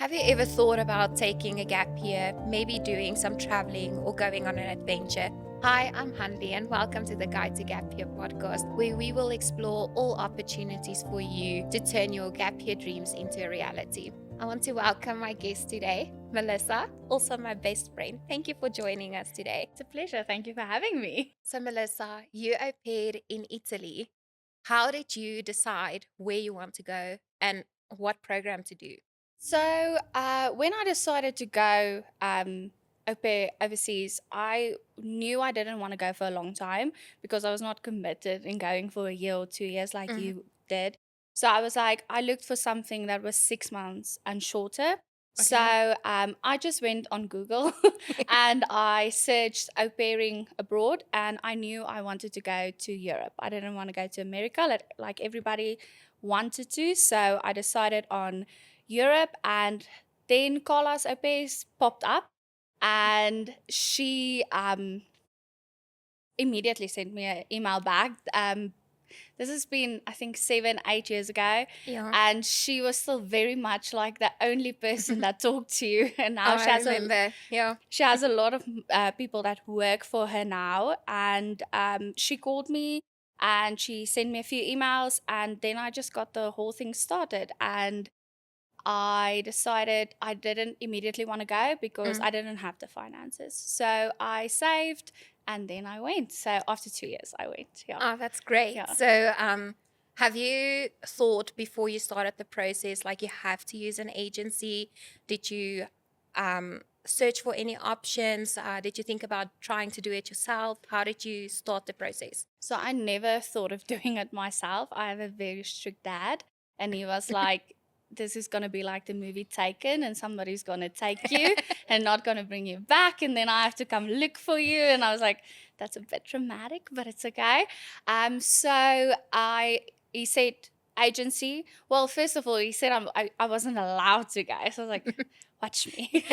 Have you ever thought about taking a gap year, maybe doing some traveling or going on an adventure? Hi, I'm Hanlie, and welcome to the Guide to Gap Year podcast, where we will explore all opportunities for you to turn your gap year dreams into a reality. I want to welcome my guest today, Melissa, also my best friend. Thank you for joining us today. It's a pleasure. Thank you for having me. So, Melissa, you au paired in Italy. How did you decide where you want to go and what program to do? When I decided to go au pair overseas, I knew I didn't want to go for a long time because I was not committed in going for a year or 2 years like Mhm. you did. So I was like, I looked for something that was 6 months and shorter. Okay. I just went on Google and I searched au pairing abroad, and I knew I wanted to go to Europe. I didn't want to go to America like everybody wanted to. So I decided on Europe, and then Carla's au pairs popped up, and she immediately sent me an email back. This has been, I think, 7, 8 years ago, Yeah. and she was still very much like the only person that talked to you. And Oh, now I remember. Yeah. she has a lot of people that work for her now, and she called me and she sent me a few emails, and then I just got the whole thing started. And I decided I didn't immediately want to go because Mm. I didn't have the finances. So I saved and then I went. So after 2 years, I went. Yeah. Oh, that's great. Yeah. So, have you thought before you started the process, like you have to use an agency? Did you search for any options? Did you think about trying to do it yourself? How did you start the process? So I never thought of doing it myself. I have a very strict dad, and he was like, this is going to be like the movie Taken, and somebody's going to take you and not going to bring you back. And then I have to come look for you. And I was like, that's a bit dramatic, but it's okay. He said, agency. Well, first of all, he said I wasn't allowed to go. So I was like, watch me.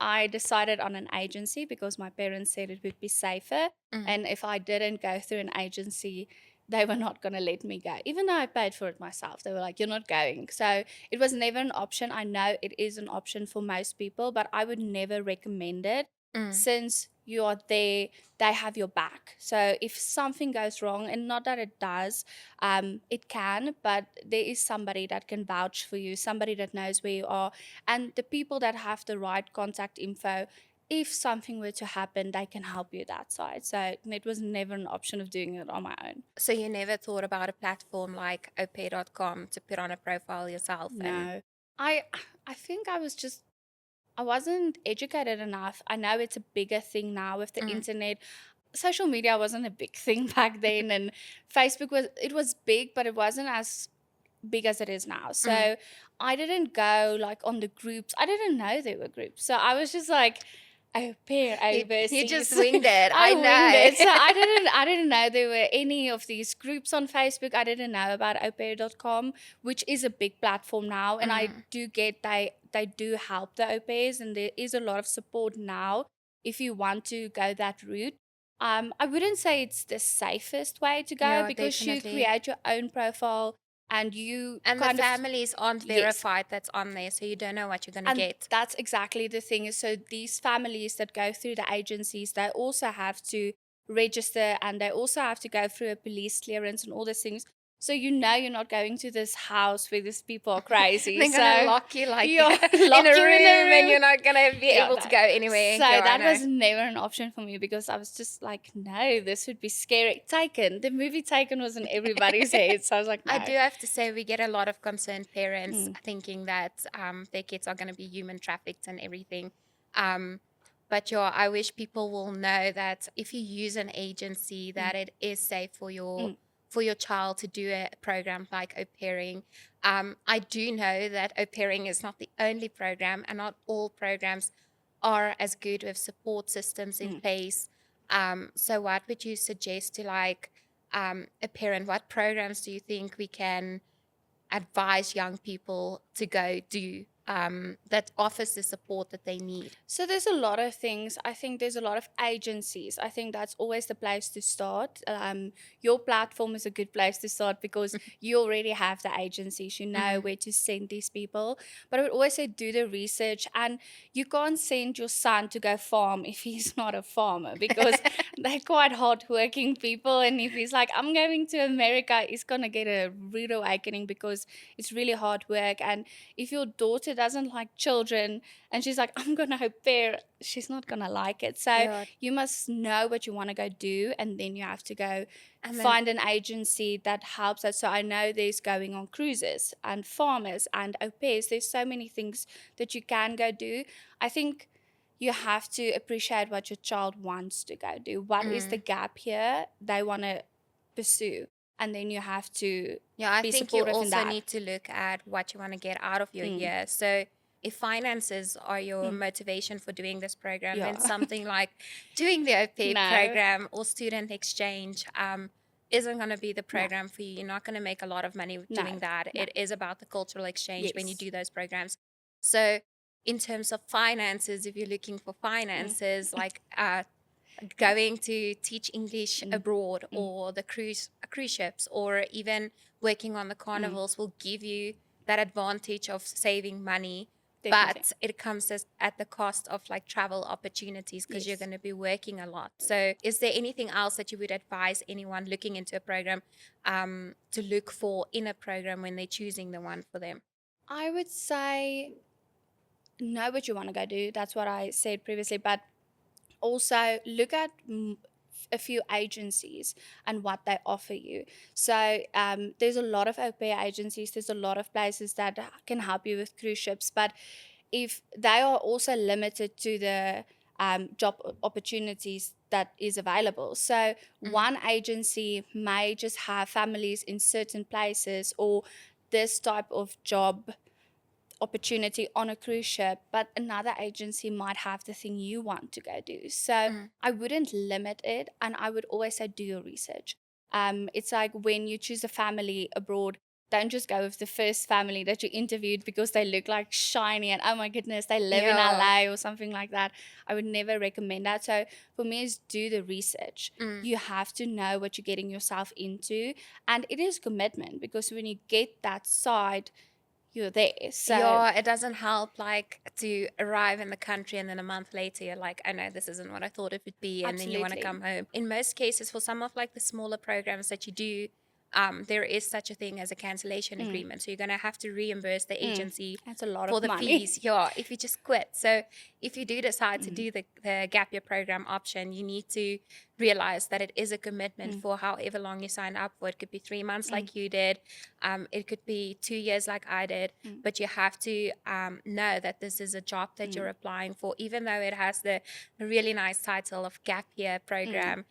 I decided on an agency because my parents said it would be safer. Mm. And if I didn't go through an agency, they were not going to let me go. Even though I paid for it myself, they were like, you're not going. So it was never an option. I know it is an option for most people, but I would never recommend it Mm. since you are there, they have your back. So if something goes wrong, and not that it does, it can, but there is somebody that can vouch for you, somebody that knows where you are, and the people that have the right contact info. If something were to happen, they can help you that side. So it was never an option of doing it on my own. So you never thought about a platform like opay.com to put on a profile yourself and No, I I think I wasn't educated enough. I know it's a bigger thing now with the mm. internet. Social media wasn't a big thing back then, and Facebook was big, but it wasn't as big as it is now. Mm. So I didn't go like on the groups. I didn't know there were groups. So I was just like, au pair You just overseas. winged it. I I winged it. So know. I didn't know there were any of these groups on Facebook. I didn't know about aupair.com, which is a big platform now. And I Mm. do get they do help the au pairs, and there is a lot of support now if you want to go that route. I wouldn't say it's the safest way to go Yeah, because you definitely. create your own profile and you And the kind of, families aren't yes. verified that's on there, so you don't know what you're going to And get. that's exactly the thing. So these families that go through the agencies, they also have to register, and they also have to go through a police clearance and all these things. So you know you're not going to this house where these people are crazy. They're going to So lock you like you in lock a you in a room and room. you're not going to be Yeah, able no. to go anywhere. So Yeah, I that know. was never an option for me because I was just like, no, this would be scary. Taken. The movie Taken was in everybody's head. So I was like, I no. do have to say, we get a lot of concerned parents Mm, thinking that their kids are going to be human trafficked and everything. Um, but yeah, I wish people will know that if you use an agency, mm, that it is safe mm, for your child to do a program like au pairing. I do know that au pairing is not the only program, and not all programs are as good with support systems in mm. place. So, what would you suggest to like a parent? What programs do you think we can advise young people to go do that offers the support that they need? So there's a lot of things. I think there's a lot of agencies. I think that's always the place to start. Your platform is a good place to start because you already have the agencies. You know Mm. where to send these people. But I would always say do the research. And you can't send your son to go farm if he's not a farmer because they're quite hardworking people. And if he's like, I'm going to America, he's going to get a rude awakening because it's really hard work. And if your daughter doesn't like children, and she's like, I'm going to au pair, she's not going to like it. So Yeah. you must know what you want to go do, and then you have to go And then, find an agency that helps us. So I know there's going on cruises and farmers and au pairs. There's so many things that you can go do. I think you have to appreciate what your child wants to go do. What is the mm, gap here they want to pursue? And then you have to yeah, I be think you supportive in also that. need to look at what you want to get out of your Mm, year. So if finances are your mm, motivation for doing this program, then yeah. something like doing the au pair No, program or student exchange isn't going to be the no, program for you. You're not going to make a lot of money no, doing that. no. It is about the cultural exchange when you Yes. do those programs. So in terms of finances, if you're looking for Mm, finances, like going to teach English mm, abroad, mm, or the cruise ships, or even working on the mm, carnivals will give you that advantage of saving money, definitely. but it comes at the cost of like travel opportunities because you're Yes. going to be working a lot. So is there anything else that you would advise anyone looking into a program to look for in a program when they're choosing the one for them? I would say know what you want to go do. That's what I said previously. But also look at a few agencies and what they offer you. So there's a lot of au pair agencies. There's a lot of places that can help you with cruise ships. But if they are also limited to the job opportunities that is available. So Mm, one agency may just have families in certain places or this type of job opportunity on a cruise ship, but another agency might have the thing you want to go do. So mm, I wouldn't limit it, and I would always say do your research. It's like when you choose a family abroad, don't just go with the first family that you interviewed because they look like shiny and oh my goodness, they live in yeah. LA or something like that. I would never recommend that. So for me, is do the research. Mm. You have to know what you're getting yourself into, and it is commitment because when you get that side, you're there. So Yeah, it doesn't help like to arrive in the country and then a month later you're like, I know this isn't what I thought it would be, and then you want to absolutely. come home. In most cases, for some of like the smaller programs that you do, there is such a thing as a cancellation Mm, agreement. So you're gonna have to reimburse the mm. agency That's a lot for of the money. fees, yeah, if you just quit. So if you do decide to Mm, do the gap year program option, you need to realize that it is a commitment mm, for however long you sign up for. It could be 3 months mm, like you did, it could be 2 years like I did, mm, but you have to know that this is a job that you're mm, applying for, even though it has the really nice title of gap year mm, program.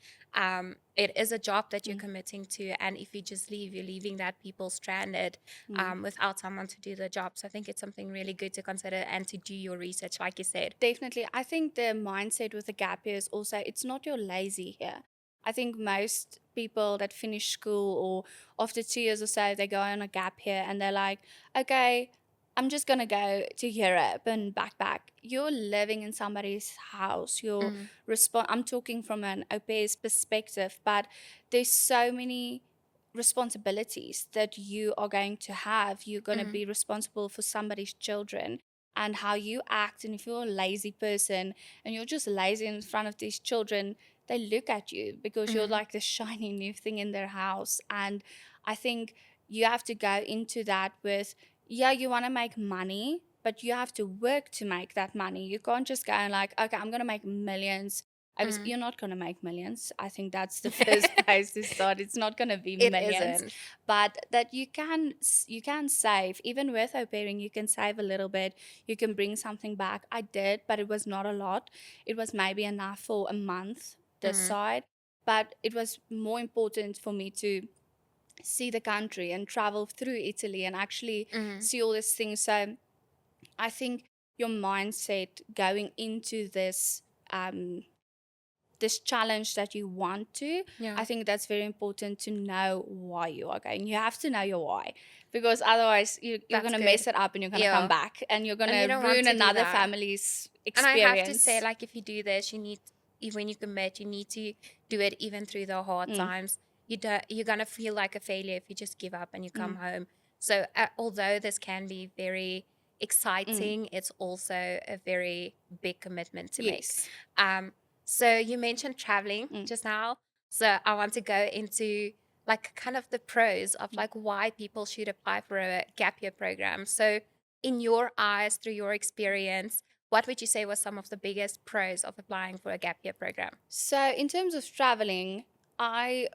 It is a job that you're mm, committing to, and if you just leave, you're leaving that people stranded mm. without someone to do the job. So I think it's something really good to consider and to do your research, like you said. Definitely. I think the mindset with the gap year is also it's not you're lazy here. I think most people that finish school or after 2 years or so, they go on a gap year and they're like, okay, I'm just going to go to Europe and backpack. You're living in somebody's house. Mm, I'm talking from an au pair's perspective, but there's so many responsibilities that you are going to have. You're going to mm, be responsible for somebody's children and how you act. And if you're a lazy person and you're just lazy in front of these children, they look at you because you're mm, like the shiny new thing in their house. And I think you have to go into that with, yeah, you want to make money, but you have to work to make that money. You can't just go and like, okay, I'm going to make millions. mm. You're not going to make millions. I think that's the first place to start. It's not going to be It millions, isn't. but that you can save. Even with au pairing, you can save a little bit. You can bring something back. I did, but it was not a lot. It was maybe enough for a month this Mm, side, but it was more important for me to see the country and travel through Italy and actually mm, see all these things. So I think your mindset going into this um, this challenge that you want to, Yeah, I think that's very important to know why you are going. You have to know your why, because otherwise you're going that's to good. mess it up and you're going to come Yeah. back and you're going And you to don't want ruin to do another that. family's And I have to say, experience. like, if you do this, you need, when you commit, you need to do it even through the hard Mm, times. You're gonna feel like a failure if you just give up and you come mm, home. So, although this can be very mm. exciting, it's also a very big commitment to make. Yes. Um, so you mentioned traveling Mm, just now. So I want to go into like kind of the pros of mm. like why people should apply for a gap year program. So in your eyes, through your experience, what would you say was some of the biggest pros of applying for a gap year program? So in terms of traveling,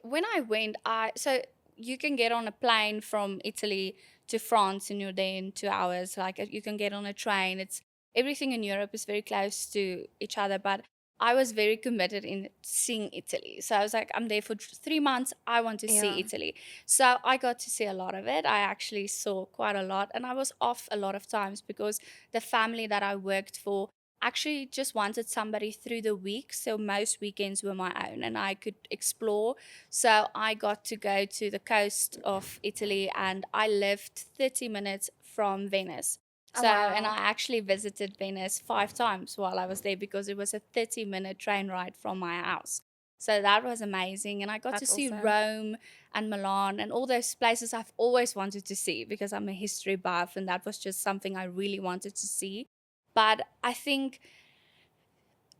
when I went, I so you can get on a plane from Italy to France and you're there in 2 hours. Like you can get on a train. It's everything in Europe is very close to each other. But I was very committed in seeing Italy. So I was like, I'm there for 3 months. I want to see Yeah. Italy. So I got to see a lot of it. I actually saw quite a lot, and I was off a lot of times because the family that I worked for actually just wanted somebody through the week. So most weekends were my own and I could explore. So I got to go to the coast of Italy and I lived 30 minutes from Venice. Oh, So, and wow. I actually visited Venice 5 times while I was there because it was a 30-minute train ride from my house. So that was amazing. And I got to That's see awesome. Rome and Milan and all those places I've always wanted to see because I'm a history buff and that was just something I really wanted to see. But I think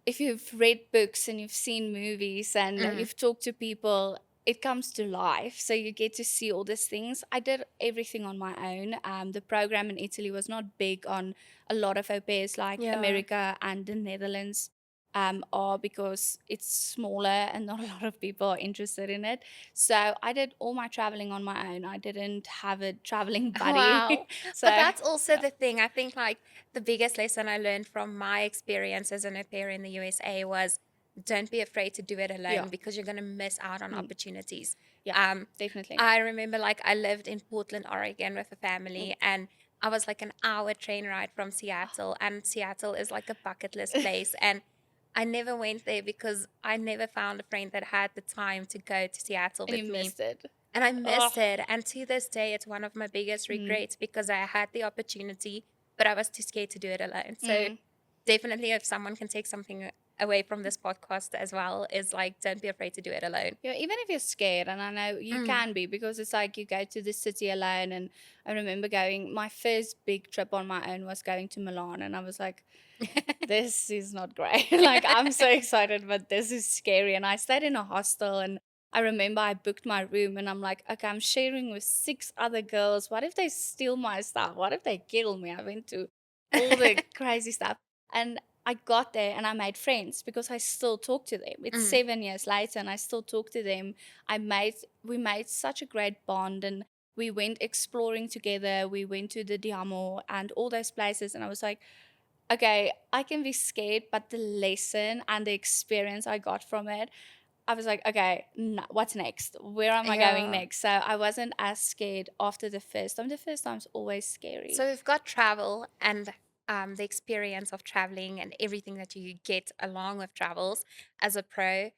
if you've read books and you've seen movies and Mm. you've talked to people, it comes to life. So you get to see all these things. I did everything on my own. The program in Italy was not big on a lot of au pairs like Yeah. America and the Netherlands are, because it's smaller and not a lot of people are interested in it. So I did all my traveling on my own. I didn't have a traveling Wow. buddy. But So that's also yeah, the thing. I think like the biggest lesson I learned from my experience as an au pair in the USA was don't be afraid to do it yeah, alone because you're going to miss out on mm, opportunities. yeah, Um, definitely. I remember like I lived in Portland, Oregon with a Mm. family, and I was like an hour train ride from Seattle, and Seattle is like a bucket list place. And I never went there because I never found a friend that had the time to go to Seattle And you with me. missed it. And I Oh, missed it. And to this day, it's one of my biggest mm, regrets because I had the opportunity, but I was too scared to do it alone. So mm. definitely, if someone can take something away from this podcast as well, is like, don't be afraid to do it alone. Yeah, even if you're scared, and I know you Mm. can be because it's like you go to the city alone. And I remember going, my first big trip on my own was going to Milan, and I was like, this is not great. Like, I'm so excited, but this is scary. And I stayed in a hostel, and I remember I booked my room, and I'm like, okay, I'm sharing with 6 other girls. What if they steal my stuff? What if they kill me? I went to all the crazy stuff. And I got there and I made friends because I still talk to them. It's Mm. 7 years later and I still talk to them. We made such a great bond, and we went exploring together. We went to the Diamo and all those places, and I was like, okay, I can be scared, but the lesson and the experience I got from it, I was like, okay, no, what's next? Where am I going Yeah. next? So I wasn't as scared after the first time. The first time's always scary. So we've got travel and the experience of traveling and everything that you get along with travels as a pro.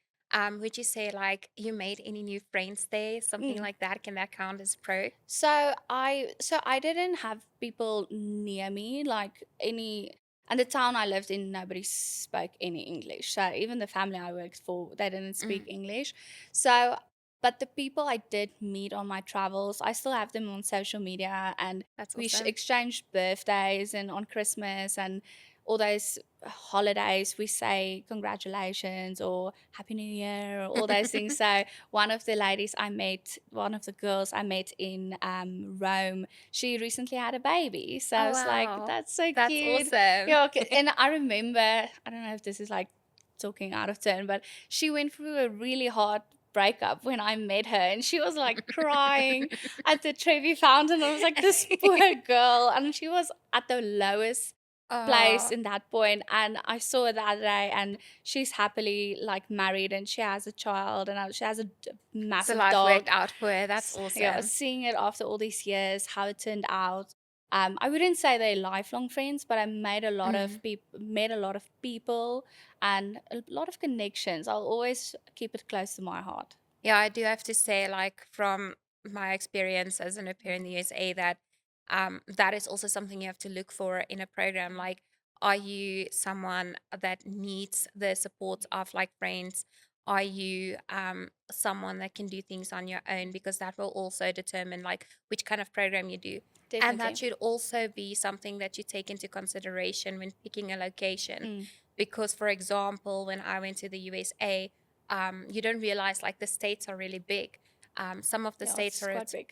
Would you say like you made any new friends there? Something Mm. like that? Can that count as pro? So I didn't have people near me, like any, and the town I lived in nobody spoke any English. So even the family I worked for, they didn't speak Mm. English. So but the people I did meet on my travels, I still have them on social media, and That's we awesome. exchanged birthdays and on Christmas and all those holidays we say congratulations or happy new year or all those things. So one of the girls I met in Rome, she recently had a baby. So I Oh, was like, wow. that's so That's cute. awesome. Yeah, okay. And I remember, I don't know if this is like talking out of turn, but she went through a really hard breakup when I met her, and she was like crying at the Trevi Fountain. I was like, this poor girl. And she was at the lowest place Oh, in that point, and I saw her the other day and she's happily like married and she has a child, and she has a so massive life worked dog. out for her. That's Yeah, awesome. seeing it after all these years, how it turned out, I wouldn't say they're lifelong friends, but I made a lot Mm. of people and a lot of connections. I'll always keep it close to my heart. Yeah, I do have to say, like from my experience as an au pair in the USA, that that is also something you have to look for in a program. Like, are you someone that needs the support of like friends? Are you someone that can do things on your own? Because that will also determine like which kind of program you do. And that Definitely. should also be something that you take into consideration when picking a location. Mm. Because, for example, when I went to the USA, you don't realize like the states are really big. Some of the Yeah, states it's are quite big.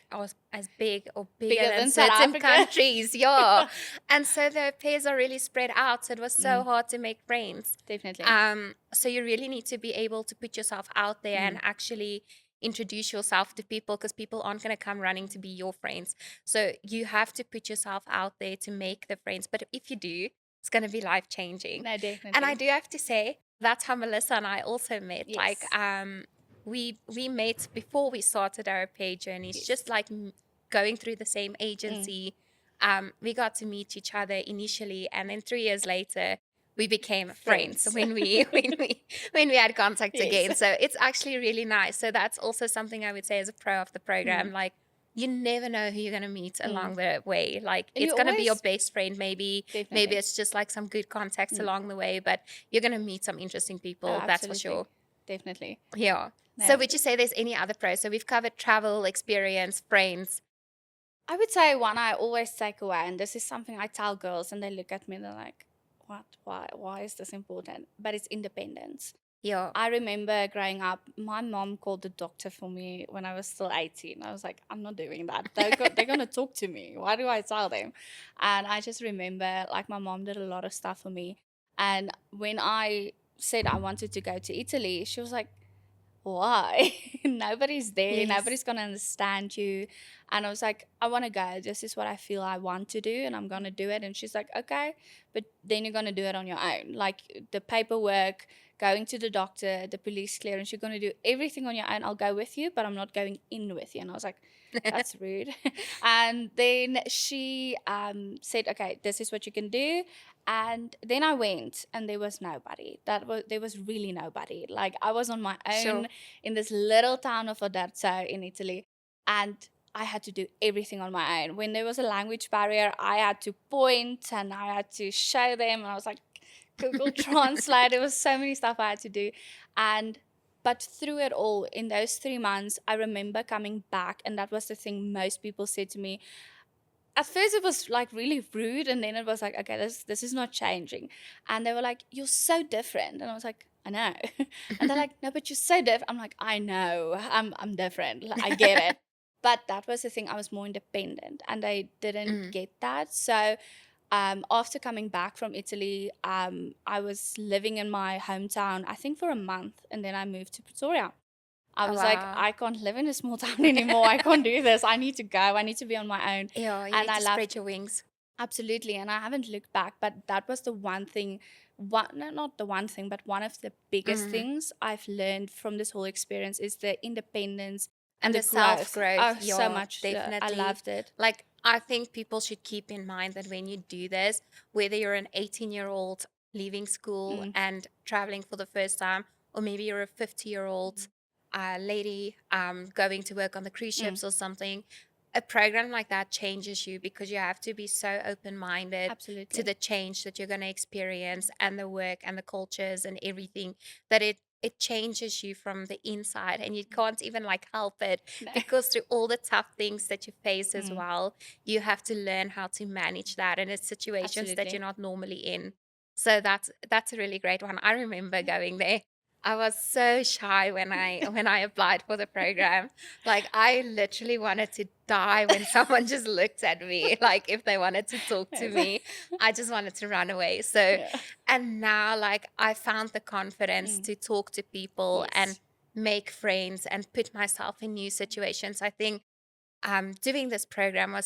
as big or bigger Bigger than than South certain Africa. countries. Yeah. And so the pairs are really spread out. So it was so Mm, hard to make friends. definitely. So you really need to be able to put yourself out there and Mm, actually introduce yourself to people, because people aren't going to come running to be your friends. So you have to put yourself out there to make the friends. But if you do, it's going to be life changing. no, And I definitely. do have to say, that's how Melissa and I also met. Like, Yes. we met before we started our paid journeys, just Yes. like going through the same Mm, agency. We got to meet each other initially, and then 3 years later, we became friends friends. when we when we had contact Yes. again. So it's actually really nice. So that's also something I would say as a pro of the program. Mm, Like, you never know who you're going to meet mm. along the way. Like, And it's you going to be your always, best friend, maybe definitely. it's just like some good contacts Mm. along the way, but you're going to meet some interesting Oh, people, that's for absolutely. sure. Definitely. Yeah. So No. would you say there's any other pros? So we've covered travel, experience, friends. I would say one I always take away, and this is something I tell girls, and they look at me and they're like, what? Why is this important? But it's independence. Yeah. I remember growing up, my mom called the doctor for me when I was still 18. I was like, I'm not doing that. They're going to talk to me. Why do I tell them? And I just remember, like, my mom did a lot of stuff for me. And when I said I wanted to go to Italy, she was like, why? Nobody's there. Yes. Nobody's going to understand you. And I was like, I want to go. This is what I feel I want to do, and I'm going to do it. And she's like, okay, but then you're going to do it on your own. Like the paperwork, going to the doctor, the police clearance, you're going to do everything on your own. I'll go with you, but I'm not going in with you. And I was like, that's rude. And then she said, okay, this is what you can do. And then I went, and there was nobody. There was really nobody. Like I was on my Sure. own in this little town of Oderzo in Italy, and I had to do everything on my own. When there was a language barrier, I had to point and I had to show them, and I was like, Google Translate. There was so many stuff I had to do, and but through it all, in those 3 months, I remember coming back, and that was the thing most people said to me. At first it was like really rude, and then it was like, okay, this is not changing. And they were like, you're so different. And I was like, I know. And they're like, no, but you're so different. I'm like, I know, I'm different. Like, I get it. But that was the thing, I was more independent, and I didn't Mm. get that. So after coming back from Italy, I was living in my hometown, I think for a month, and then I moved to Pretoria. I Oh, was like, wow. I can't live in a small town anymore. I can't do this. I need to go. I need to be on my own. Yeah, you And need I to loved, spread your wings. absolutely. And I haven't looked back, but that was the one thing, no, not the one thing, but one of the biggest Mm. things I've learned from this whole experience is the independence And and the the self growth. growth, Oh, so yeah, much. I definitely. loved it. Like, I think people should keep in mind that when you do this, whether you're an 18-year-old leaving school Mm, and traveling for the first time, or maybe you're a 50-year-old lady going to work on the cruise mm, ships or something, a program like that changes you, because you have to be so open minded to absolutely. the change that you're going to experience, and the work and the cultures and everything, that it changes you from the inside, and you can't even like help it, No. because through all the tough things that you face as Mm, well, you have to learn how to manage that, and it's situations that you're absolutely. not normally in. So that's a really great one. I remember going there. I was so shy when I applied for the program. Like, I literally wanted to die when someone just looked at me, like if they wanted to talk to Yes. me. I just wanted to run away. So, Yeah. and now, like, I found the confidence Mm, to talk to people and yes. make friends and put myself in new situations. I think doing this program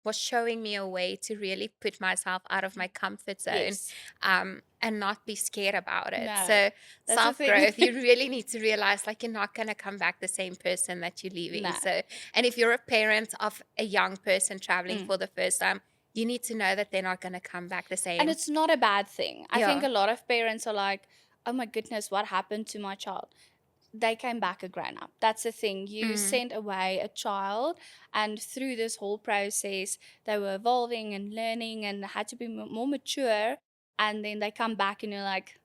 was showing me a way to really put myself out of my comfort zone, Yes. and not be scared about it. No. So That's the self thing. growth, you really need to realize like you're not going to come back the same person that you're leaving. No. So, and if you're a parent of a young person traveling Mm, for the first time, you need to know that they're not going to come back the And same. it's not a bad thing. I think Yeah. a lot of parents are like, oh my goodness, what happened to my child? They came back a grown up. That's the thing. You Mm. sent away a child, and through this whole process, they were evolving and learning and had to be more mature. And then they come back, and you're like,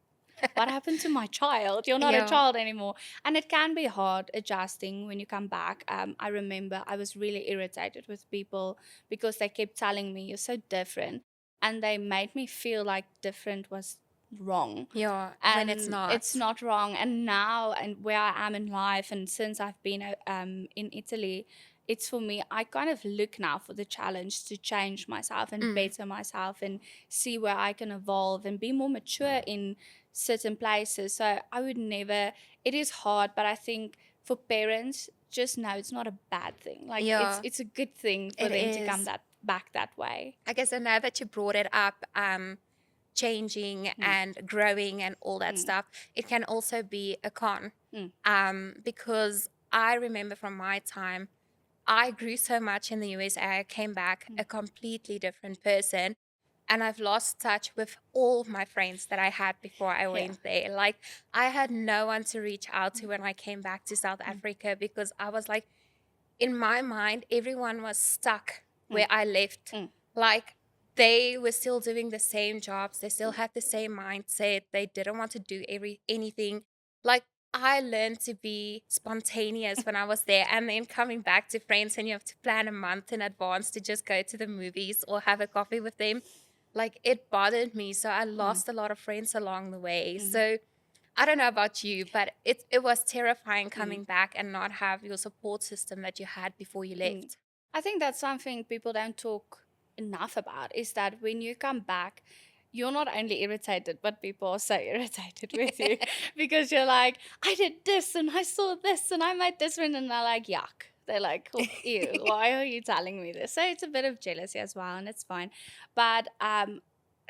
what happened to my child? You're not a Yeah. child anymore. And it can be hard adjusting when you come back. I remember I was really irritated with people because they kept telling me, you're so different. And they made me feel like different was wrong, Yeah. When it's and it's not. not wrong. And now, and where I am in life, and since I've been in Italy, it's for me, I kind of look now for the challenge to change myself and Mm. better myself and see where I can evolve and be more mature in certain places. So I would never, it is hard, but I think for parents, just know it's not a bad thing. Like Yeah. it's a good thing for It them to come is. that back that way. I guess I know that you brought it up, changing Mm, and growing and all that mm, stuff. It can also be a con, mm, because I remember from my time, I grew so much in the USA. I came back mm. a completely different person. And I've lost touch with all my friends that I had before I Yeah. went there. Like, I had no one to reach out to Mm, when I came back to South mm, Africa because I was like, in my mind, everyone was stuck mm, where I left. mm, Like, they were still doing the same jobs. They still had the same mindset. They didn't want to do anything. Like, I learned to be spontaneous when I was there. And then coming back to friends, and you have to plan a month in advance to just go to the movies or have a coffee with them. Like, it bothered me. So I mm, lost a lot of friends along the way. mm, So I don't know about you, but it was terrifying mm, coming back and not have your support system that you had before you mm. left. I think that's something people don't talk enough about, is that when you come back, you're not only irritated, but people are so irritated with you because you're like, I did this and I saw this and I made this one, and they're like, yuck. They're like, oh, ew, why are you telling me this? So it's a bit of jealousy as well, and it's fine. But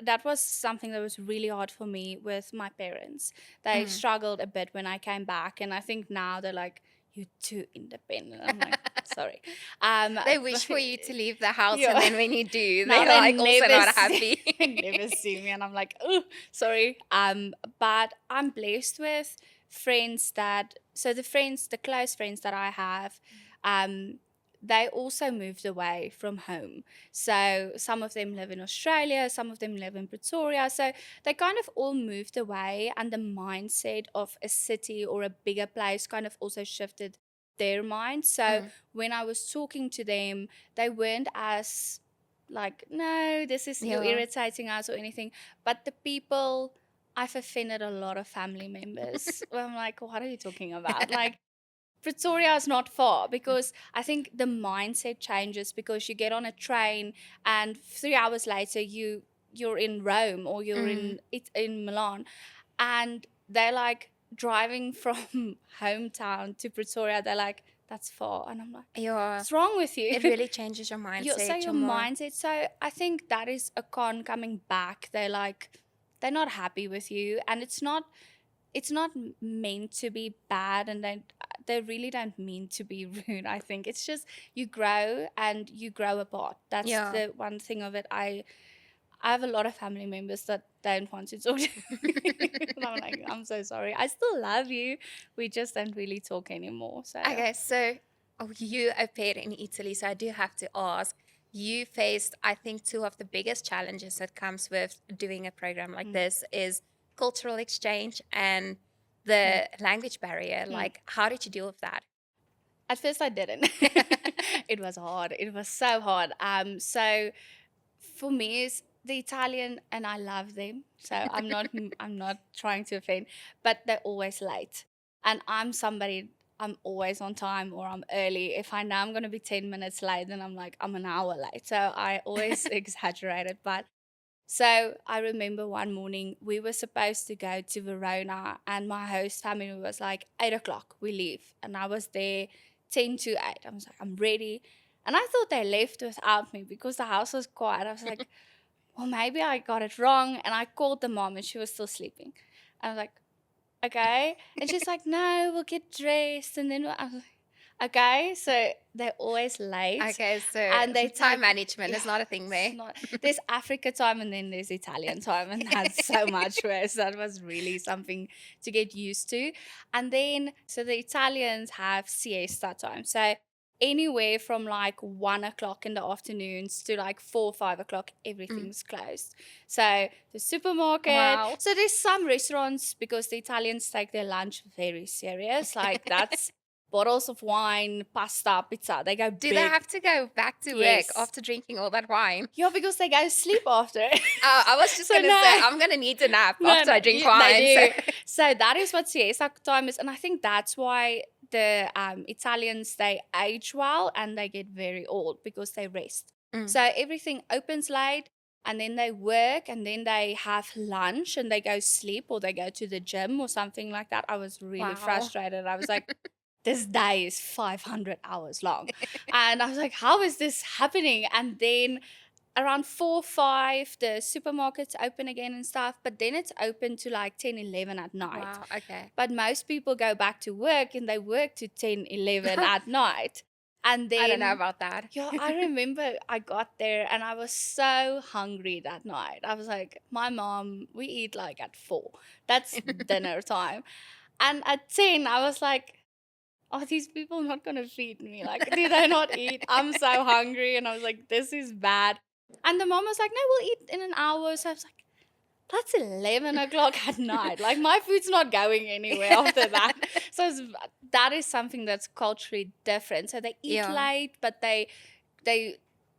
that was something that was really hard for me with my parents. They Mm. struggled a bit when I came back, and I think now they're like, you're too independent. I'm like, sorry. They But wish for you to leave the house, and yeah. then when you do, Now they're they like also never not see, happy. they never see me, and I'm like, oh, sorry. But I'm blessed with friends that, so the close friends that I have, um, they also moved away from home. So some of them live in Australia, some of them live in Pretoria. So they kind of all moved away, and the mindset of a city or a bigger place kind of also shifted their mind. So Mm. when I was talking to them, they weren't as like, no, this is, you're Yeah. irritating us or anything. But the people, I've offended a lot of family members where I'm like, what are you talking about? Like, Pretoria is not far, because I think the mindset changes because you get on a train and 3 hours later you're in Rome, or you're Mm. in Milan, and they're like driving from hometown to Pretoria. They're like, that's far, and I'm like, Yeah. what's wrong with you? It really changes your So mindset. your You're more. mindset. So I think that is a con coming back. They're like, they're not happy with you, and it's not meant to be bad, and they really don't mean to be rude. I think it's just you grow and you grow apart. That's Yeah. the one thing of it. I have a lot of family members that don't want to talk to me. And I'm like, I'm so sorry. I still love you. We just don't really talk anymore. So Okay, so you appeared in Italy, so I do have to ask. You faced, I think, two of the biggest challenges that comes with doing a program like mm, this is cultural exchange and mm, the language barrier. mm. Like, how did you deal with that? At first I didn't. It was hard. It was so hard. So for me is the Italian, and I love them. So I'm not trying to offend, but they're always late. And I'm somebody, I'm always on time or I'm early. If I know I'm gonna be 10 minutes late, then I'm like, I'm an hour late. So I always exaggerate it. But so I remember one morning we were supposed to go to Verona, and my host family was like, 8 o'clock, we leave. And I was there 10 to 8. I was like, I'm ready. And I thought they left without me because the house was quiet. I was like, well, maybe I got it wrong. And I called the mom, and she was still sleeping. I was like, okay. And she's like, no, we'll get dressed. And then I was like, Okay, so they're always late, Okay, so and they time take management yeah, is not a thing it's there. not there's Africa time and then there's Italian time, and that's so much worse. That was really something to get used to. And then so the Italians have siesta time. So anywhere from like 1 o'clock in the afternoons to like 4 or 5 o'clock, Mm. everything's closed. So the supermarket. Wow. So there's some restaurants because the Italians take their lunch very serious. Like that's bottles of wine, pasta, pizza. They go Do they big. have to go back to work Yes. after drinking all that wine? Yeah, because they go sleep after. I was just So gonna say no, I'm gonna need a nap no, after no, I drink they wine. So do. So that is what siesta time is, and I think that's why the Italians they age well and they get very old because they rest. mm. So everything opens late, and then they work, and then they have lunch, and they go sleep or they go to the gym or something like that. I was really Wow. frustrated. I was like, this day is 500 hours long. And I was like, how is this happening? And then around 4, 5, the supermarkets open again and stuff, but then it's open to like 10, 11 at night. Wow. Okay. But most people go back to work and they work to 10, 11 at night. And I don't know then, about that. yeah, I remember I got there and I was so hungry that night. I was like, my mom, we eat like at 4. That's dinner time. And at 10, I was like, are these people not going to feed me? Like, did I not eat? I'm so hungry. And I was like, this is bad. And the mom was like, no, we'll eat in an hour. So I was like, that's 11 o'clock at night. Like, my food's not going anywhere after that. So that is something that's culturally different. So they eat Yeah. late, but they,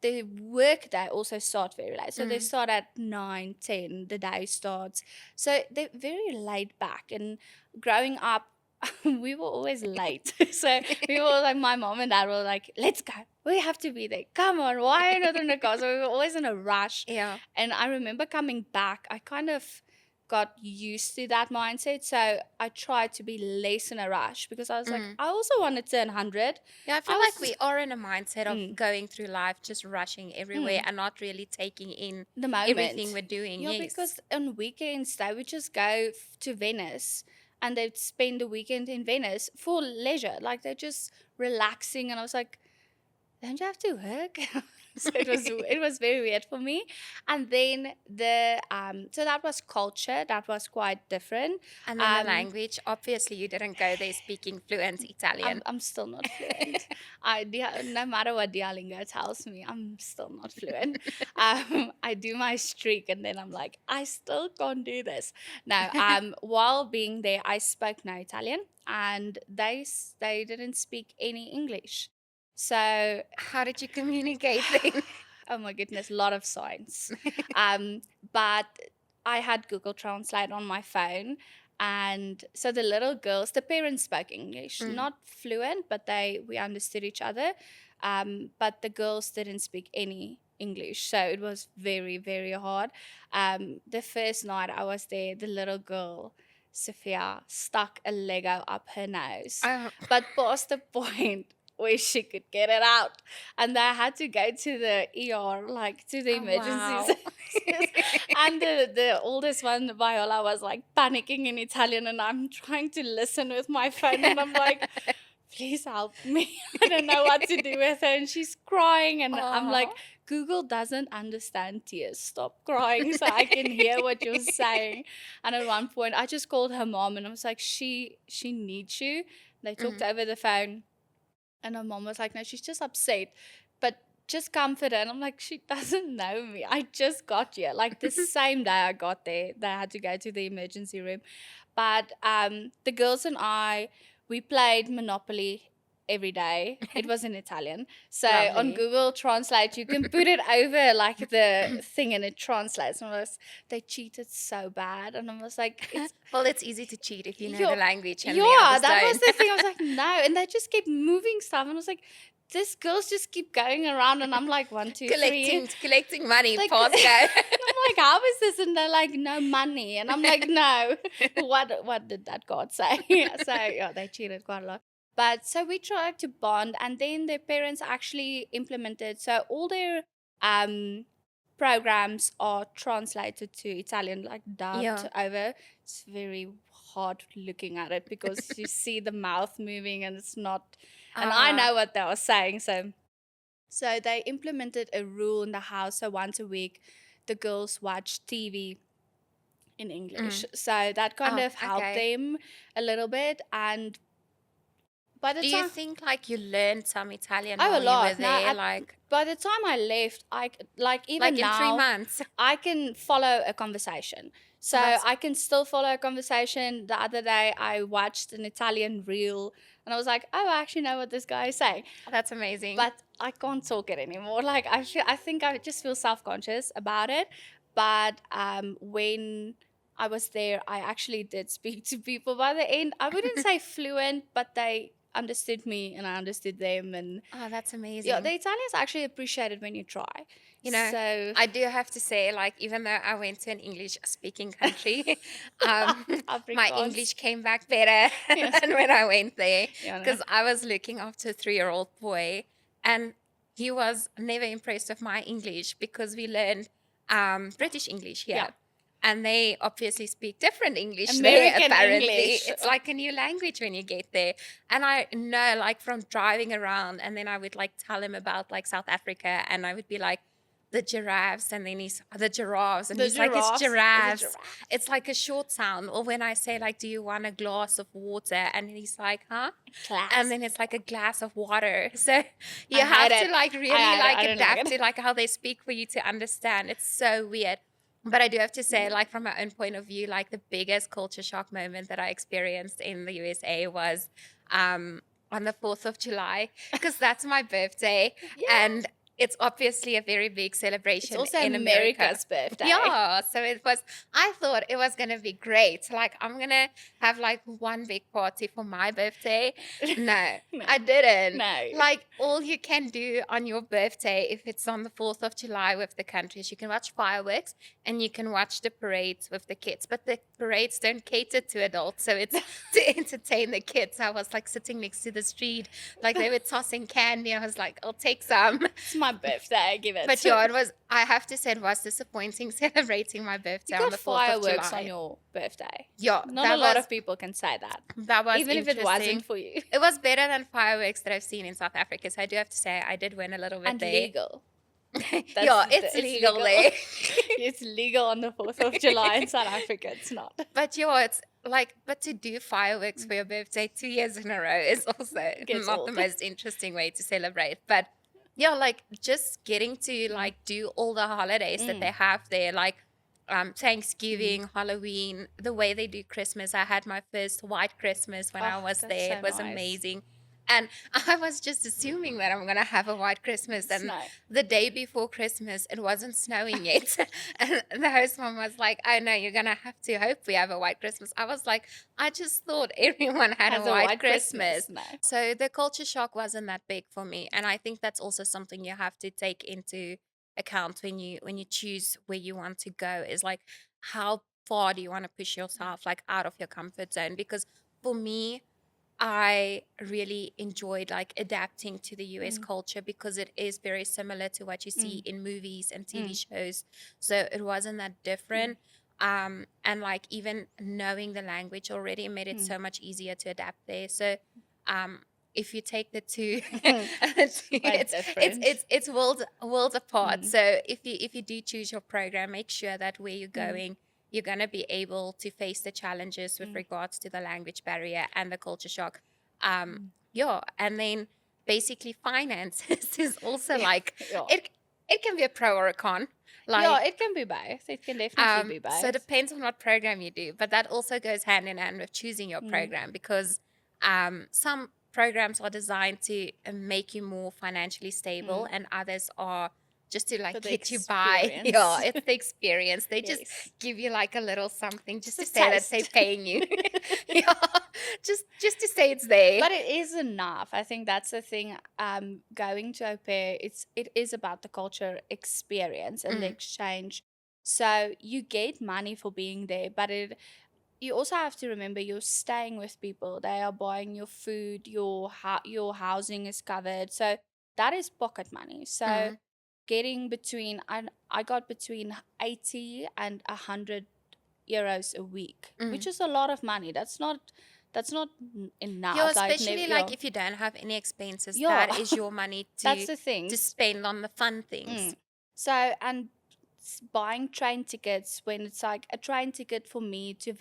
the work day also start very late. So they Mm. start at 9, 10. The day starts. So they're very laid back. And growing up, we were always late. So we were like, my mom and dad were like, let's go. We have to be there. Come on, why not in the car? So we were always in a rush. Yeah. And I remember coming back, I kind of got used to that mindset. So I tried to be less in a rush because I was like, Mm. I also want to turn 100. Yeah, I I feel like was we are in a mindset of mm, going through life just rushing everywhere mm, and not really taking in the everything moment. we're doing. Yeah, Yes. because on weekends they would just go to Venice and they'd spend the weekend in Venice for leisure. Like they're just relaxing. And I was like, don't you have to work? So it was very weird for me. And then so that was culture. That was quite different. And then the Um language, obviously, you didn't go there speaking fluent I'm Italian. I'm still not fluent. No matter what Duolingo tells me, I'm still not fluent. I do my streak and then I'm like, I still can't do this. Now, while being there, I spoke no Italian and they didn't speak any English. So, How did you communicate then? oh my goodness, a lot of signs. But I had Google Translate on my phone. And so the little girls, the parents spoke English, Mm. not fluent, but we understood each other. But the girls didn't speak any English. So it was very, very hard. The first night I was there, the little girl, Sophia, stuck a Lego up her nose, Oh, but past the point where she could get it out. And I had to go to the ER, like to the oh emergency wow. services. And the oldest one, Viola, was like panicking in Italian, and I'm trying to listen with my phone, and I'm like, please help me. I don't know what to do with her. And she's crying, and I'm like, Aw. Google doesn't understand tears. Stop crying so I can hear what you're saying. And at one point, I just called her mom, and I was like, she needs you. They talked Mm. over the phone. And her mom was like, no, she's just upset. But just comfort her. And I'm like, she doesn't know me. I just got here. Like the same day I got there, they had to go to the emergency room. But the girls and I, we played Monopoly every day. It was in Italian. So on Lovely. Google Translate, you can put it over like the thing and it translates. And they cheated so bad. And I was like, it's Well, it's easy to cheat if you know yeah, the language and the yeah, others that was don't. the thing. I was like, no. And they just kept moving stuff. And I was like, these girls just keep going around. And I'm like, 1, 2, 3. collecting money, Like, pass and go. I'm like, how is this? And they're like, no money. And I'm like, no. What did that God say? So yeah, they cheated quite a lot. But so we tried to bond, and then their parents actually implemented. So all their um programs are translated to Italian, like dubbed Yeah. over. It's very hard looking at it because you see the mouth moving and it's not, and I Ah. know what they are saying. So they implemented a rule in the house. So once a week, the girls watch TV in English. Mm. So that kind Oh, of helped okay. them a little bit. And by the Do you time, think like you learned some Italian oh, a while you were lot. Now, there? by the time I left, like Like even in three now, months? I can follow a conversation. So Oh, that's I can still follow a conversation. The other day, I watched an Italian reel and I was like, oh, I actually know what this guy is saying. that's amazing. But I can't talk it anymore. Like I think I just feel self-conscious about it. But when I was there, I actually did speak to people. By the end, I wouldn't say fluent, but they understood me and I understood them. And Oh, that's yeah, amazing. the Italians actually appreciate it when you try. You know, So I do have to say, like, even though I went to an English speaking country, my Afrikaans. English came back better Yeah. than when I went there Yeah, no. because I was looking after a 3-year-old boy and he was never impressed with my English because we learned British English Yeah. here. And they obviously speak different English there, American apparently. English. It's like a new language when you get there. And I know, like, from driving around, and then I would, like, tell him about, like, South Africa, and I would be like, the giraffes, and then he's the giraffes, and The he's like, it's giraffes. Is it giraffes. giraffe? It's like a short sound. Or when I say, like, do you want a glass of water? And he's like, huh? Class. And then it's like a glass of water. So you I have hate to it. like really hate it. like I don't like adapt it. to like how they speak for you to understand. It's so weird. But I do have to say, like from my own point of view, like the biggest culture shock moment that I experienced in the USA was on the 4th of July, because that's my birthday. Yeah. And it's obviously a very big It's celebration also in America. America's birthday. Yeah, so I thought it was gonna be great. Like, I'm gonna have like one big party for my birthday. No, No. I didn't. No. Like, all you can do on your birthday, if it's on the 4th of July with the countries, you can watch fireworks and you can watch the parades with the kids. But the parades don't cater to adults, so it's to entertain the kids. I was like sitting next to the street, like they were tossing candy. I was like, I'll take some. It's my birthday. Give it. But yeah, it was, I have to say, it was disappointing celebrating my birthday You on got the 4th of fireworks July. on your birthday. Yeah, Not that a lot was, of people can say that. that was Even if it interesting. wasn't for you. It was better than fireworks that I've seen in South Africa. So I do have to say, I did win a little bit And there. legal. Yeah, it's legal there. It's legal on the 4th of July in South Africa. It's not. But yeah, it's like, but to do fireworks for your birthday 2 years in a row is also Gets not old. the most interesting way to celebrate. But yeah, like just getting to like do all the holidays that they have there, like Thanksgiving, Halloween, the way they do Christmas. I had my first white Christmas when I Oh, was that's there. so It was nice. amazing. And I was just assuming that I'm going to have a white Christmas. And Snow. the day before Christmas, it wasn't snowing yet. And the host mom was like, oh no, you're going to have to hope we have a white Christmas. I was like, I just thought everyone had Has a white Christmas. No. So the culture shock wasn't that big for me. And I think that's also something you have to take into account when you choose where you want to go, is like, how far do you want to push yourself like out of your comfort zone? Because for me, I really enjoyed like adapting to the US culture because it is very similar to what you see in movies and TV shows. So it wasn't that different. And like even knowing the language already made it so much easier to adapt there. So if you take the two, it's worlds apart. So if you do choose your program, make sure that where you're going, you're going to be able to face the challenges with regards to the language barrier and the culture shock. Yeah, and then basically finances is also like Yeah. it can be a pro or a con. Like, Yeah, it can be both. It can definitely be both. so it depends on what program you do, but that also goes hand in hand with choosing your program, because some programs are designed to make you more financially stable, and others are just to like For the get you by. experience. Yeah, it's the experience. They just Yes. give you like a little something just to Just say that taste. they're paying you. Yeah, just to say it's there. But it is enough. I think that's the thing. Going to au pair, it is about the culture experience and the exchange. So you get money for being there, but you also have to remember you're staying with people. They are buying your food, your housing is covered. So that is pocket money. So getting between, I got between 80 and 100 euros a week, Mm. which is a lot of money. That's not Yeah, enough. Like, never, especially yeah, like if you don't have any expenses, yeah. that is your money That's to the thing. spend on the fun things. Mm. So, and buying train tickets, when it's like a train ticket for me to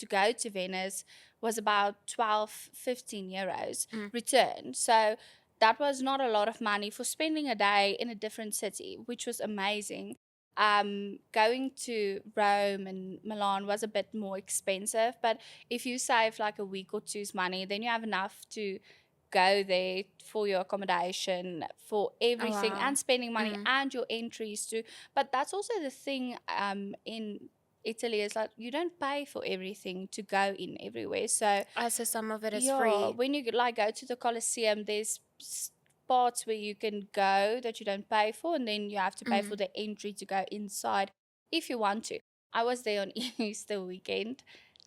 go to Venice was about 12, 15 euros Mm. return. So that was not a lot of money for spending a day in a different city, which was amazing. Going to Rome and Milan was a bit more expensive, but if you save like a week or two's money, then you have enough to go there for your accommodation, for Oh everything, wow. and spending money Mm. and your entries too. But that's also the thing in Italy, is like you don't pay for everything to go in everywhere. So So some of it is yeah, free. when you like go to the Colosseum, there's parts where you can go that you don't pay for, and then you have to pay for Mm. the entry to go inside if you want to. I was there on Easter weekend,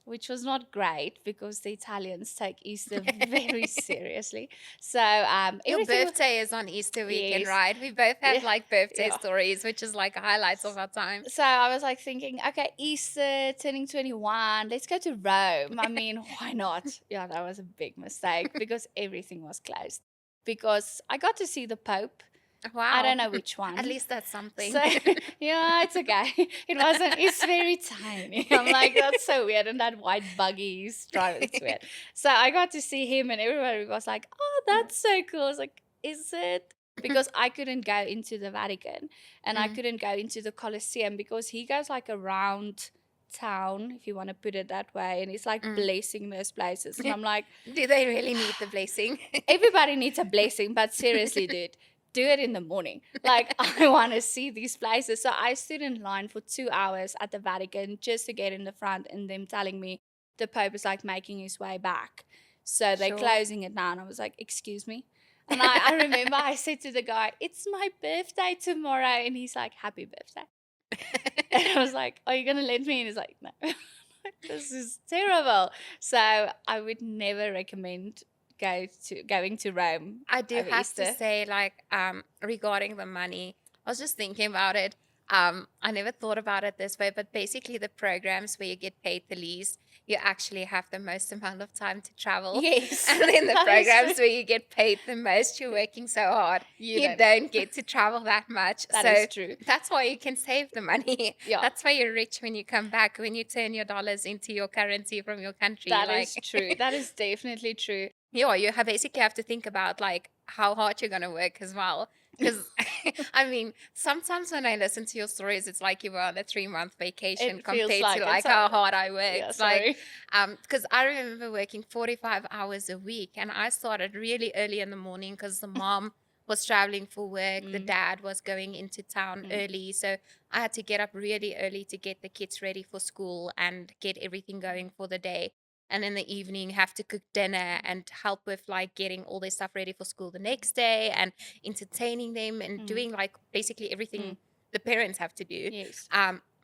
which was not great because the Italians take Easter very seriously. So Your everything, birthday is on Easter weekend, yes, right? We both have yeah, like birthday yeah. stories, which is like highlights of our time. So I was like thinking, okay, Easter, turning 21, let's go to Rome. I mean, why not? Yeah, that was a big mistake because everything was closed. Because I got to see the Pope. I Wow. don't know which At one. least that's So something. yeah, it's okay. It wasn't. It's very tiny. I'm like, that's so weird. And that white buggy is driving. It's weird. So I got to see him, and everybody was like, "Oh, that's so cool." I was like, "Is it?" Because I couldn't go into the Vatican, and I Mm. couldn't go into the Colosseum because he goes like around town, if you want to put it that way, and he's like Mm. blessing those places. And I'm like, Do they really need the blessing? everybody needs a blessing, but seriously, dude, do it in the morning. Like, I want to see these places. So I stood in line for 2 hours at the Vatican just to get in the front, and them telling me the Pope is like making his way back. So they're Sure. closing it now. And I was like, excuse me. And I remember I said to the guy, it's my birthday tomorrow. And he's like, happy birthday. And I was like, are you going to let me? And he's like, no. This is terrible. So I would never recommend going to Rome I do over have to Easter. say, like, regarding the money, I was just thinking about it. I never thought about it this way, but basically, the programs where you get paid the least, you actually have the most amount of time to travel. Yes, And then the that is true. programs where you get paid the most, you're working so hard, You you don't. don't get to travel that much. That So is true. that's why you can save the money. Yeah, That's why you're rich when you come back, when you turn your dollars into your currency from your country. that Like, is true. That is definitely true. yeah, you have basically have to think about like how hard you're gonna work as well. Because I mean, sometimes when I listen to your stories, it's like you were on a 3-month vacation It feels compared to like like it's how hard I yeah. worked. Like, Sorry. because I remember working 45 hours a week, and I started really early in the morning because the mom was traveling for work, the Mm, dad was going into town mm, early, so I had to get up really early to get the kids ready for school and get everything going for the day, and in the evening have to cook dinner and help with like getting all their stuff ready for school the next day and entertaining them and mm, doing like basically everything mm. the parents have to do. Yes.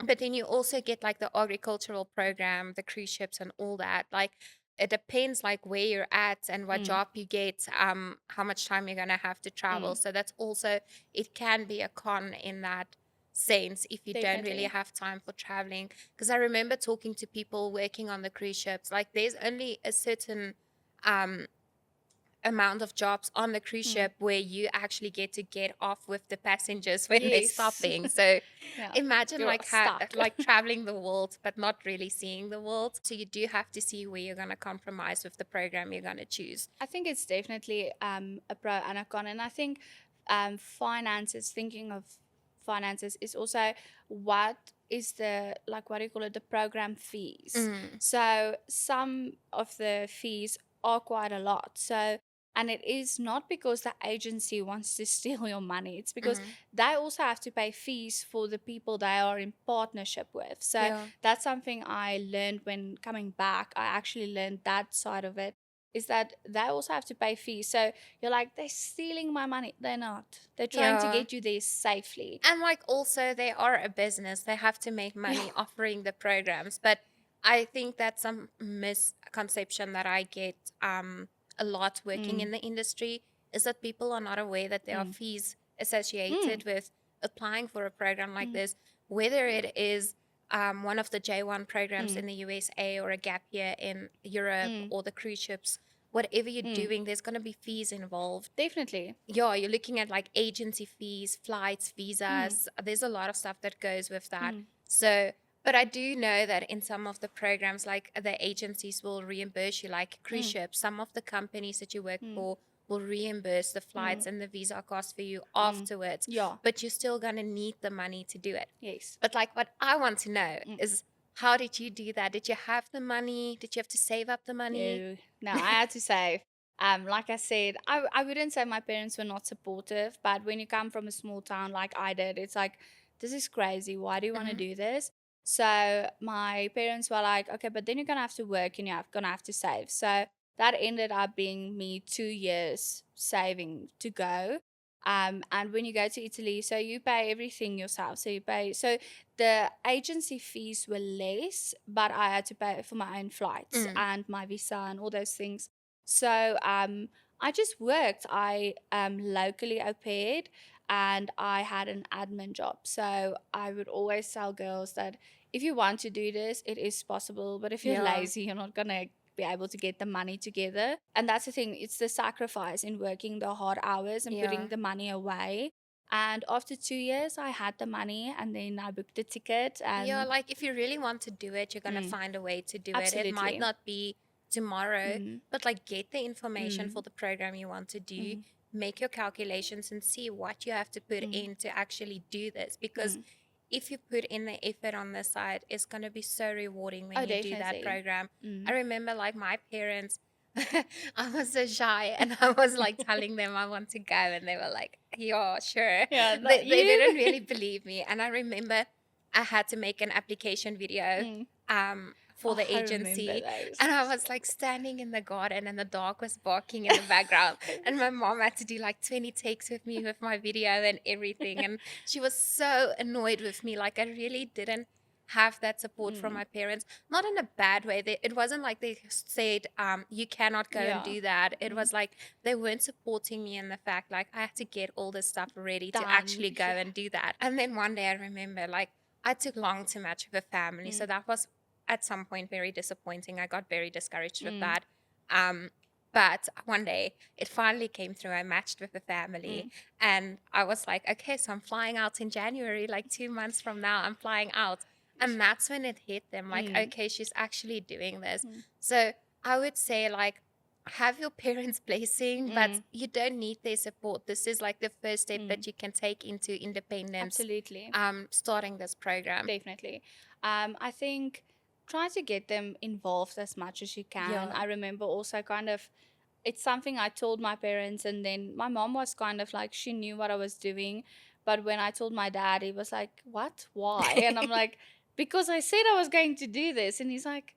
But then you also get like the agricultural program, the cruise ships and all that. Like it depends like where you're at and what Mm, job you get, how much time you're gonna have to travel. mm. So that's also, it can be a con in that sense if you don't really Definitely. have time for traveling. Because I remember talking to people working on the cruise ships, like there's only a certain um amount of jobs on the cruise Mm. ship where you actually get off with the passengers when they're Yes. stopping. So Yeah. imagine You're like stuck. like traveling the world but not really seeing the world. So you do have to see where you're going to compromise with the program you're going to choose. I think it's definitely a pro and a con, and I think finances. Thinking of finances is also what is the, like, what do you call it, the program fees. Mm, So some of the fees are quite a lot. So, and it is not because the agency wants to steal your money. It's because mm, they also have to pay fees for the people they are in partnership with. So yeah. that's something I learned when coming back. I actually learned that side of it, is that they also have to pay fees. So you're like, they're stealing my money. They're not. They're trying to Yeah. get you there safely. And like also they are a business. They have to make Yeah. money offering the programs. But I think that's some misconception that I get a lot working Mm, in the industry is that people are not aware that there are mm, fees associated with applying for a program like mm, this, whether it is one of the J1 programs mm, in the USA or a gap year in Europe mm, or the cruise ships, whatever you're mm. doing, there's going to be fees involved. Definitely. Yeah, you're looking at like agency fees, flights, Mm, visas. There's a lot of stuff that goes with that. mm, So, but I do know that in some of the programs, like the agencies will reimburse you, like cruise mm, ships. Some of the companies that you work mm, for will reimburse the mm, flights and the visa cost for you mm. afterwards, Yeah. but you're still going to need the money to do it. Yes. But like what I want to know Mm. is, how did you do that? Did you have the money? Did you have to save up the money? No, no, I had to say, like I said, I wouldn't say my parents were not supportive, but when you come from a small town like I did, it's like, this is crazy. Why do you want to Hmm. do this? So my parents were like, okay, but then you're gonna have to work and you're gonna have to save. So that ended up being me 2 years saving to go. And when you go to Italy, so you pay everything yourself. So you pay, so the agency fees were less, but I had to pay for my own flights Mm. and my visa and all those things. So I just worked. I locally au paired and I had an admin job. So I would always tell girls that if you want to do this, it is possible. But if you're Yeah, lazy, you're not going to be able to get the money together. And that's the thing, it's the sacrifice in working the hard hours and yeah. putting the money away. And after 2 years, I had the money and then I booked the ticket. Yeah, And like if you really want to do it, you're gonna mm, find a way to do it. It might absolutely. not be tomorrow, Mm, but like get the information for mm, the program you want to do, mm, make your calculations and see what you have to put mm, in to actually do this. Because mm. if you put in the effort on this side, it's gonna be so rewarding when Oh, you do that definitely. program. I Mm, remember like my parents, I was so shy and I was like telling them I want to go and they were like, yeah, sure. yeah, not They you. didn't really believe me. And I remember I had to make an application video Mm. for Oh, the I remember agency. those. And I was like standing in the garden and the dog was barking in the background. And my mom had to do like 20 takes with me with my video and everything. And she was so annoyed with me. Like I really didn't have that support from Mm, my parents. Not in a bad way. It wasn't like they said, you cannot go and yeah. do that. It Mm. was like they weren't supporting me in the fact like I had to get all this stuff ready to Done. actually go Yeah. and do that. And then one day I remember like I took long too much of a family. So Mm, that was at some point very disappointing. I got very discouraged with mm, that. Um, but one day it finally came through. I matched with a family mm, and I was like, okay, so I'm flying out in January, like 2 months from now, I'm flying out. And that's when it hit them like, mm, okay, she's actually doing this. mm, So I would say, like, have your parents' blessing, but mm, you don't need their support. This is like the first step mm. that you can take into independence, Absolutely. starting this program. Definitely. I think try to get them involved as much as you can. Yeah. I remember also kind of, it's something I told my parents, and then my mom was kind of like, she knew what I was doing. But when I told my dad, he was like, what? Why? And I'm like, because I said I was going to do this. And he's like,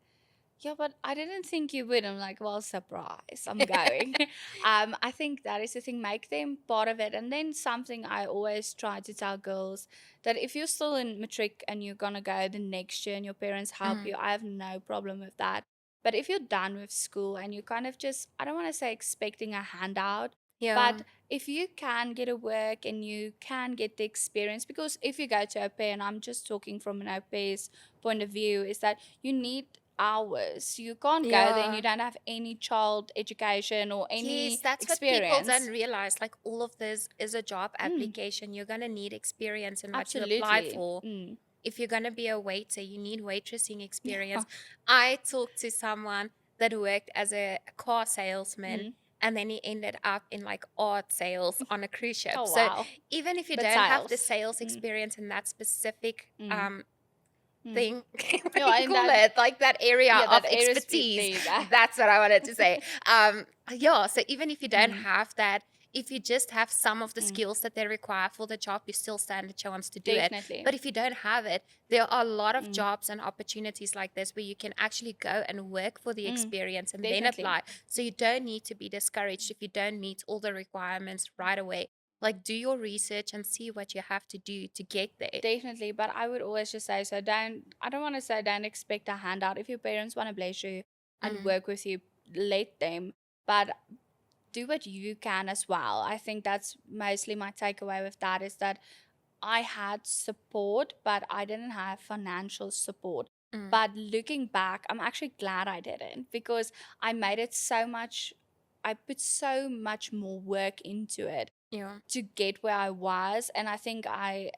yeah, but I didn't think you would. I'm like, well, surprise, I'm going. I think that is the thing, make them part of it. And then something I always try to tell girls that if you're still in matric and you're gonna go the next year and your parents help Mm. you, I have no problem with that. But if you're done with school and you kind of just, I don't want to say expecting a handout, Yeah. but if you can get a work and you can get the experience, because if you go to au pair, and I'm just talking from an au pair's point of view, is that you need hours. You can't go there and you Yeah. don't have any child education or Yes, any that's what people don't experience. realize. Like all of this is a job Mm, application. You're gonna need experience in what you apply absolutely. for. Mm. If you're gonna be a waiter, you need waitressing Yeah. experience. I talked to someone that worked as a car salesman Mm. and then he ended up in like art sales on a cruise ship. Oh, So wow. even if you But don't have the sales. sales Mm. experience in that specific Mm. Mm. thing, what do Yeah, you and call that, it, like that area yeah, of that airspeed. There expertise, you go. that's what I wanted to say. Yeah, so even if you don't Mm. have that, if you just have some of the Mm. skills that they require for the job, you still stand a chance to do it. Definitely. But if you don't have it, there are a lot of Mm. jobs and opportunities like this where you can actually go and work for the Mm. experience and then Definitely. apply. So you don't need to be discouraged if you don't meet all the requirements right away. Like do your research and see what you have to do to get there. Definitely. But I would always just say, so I don't want to say don't expect a handout. If your parents want to bless you and Mm. work with you, let them. But do what you can as well. I think that's mostly my takeaway with that, is that I had support, but I didn't have financial support. Mm. But looking back, I'm actually glad I didn't, because I made it so much, I put so much more work into it Yeah. to get where I was. And I think I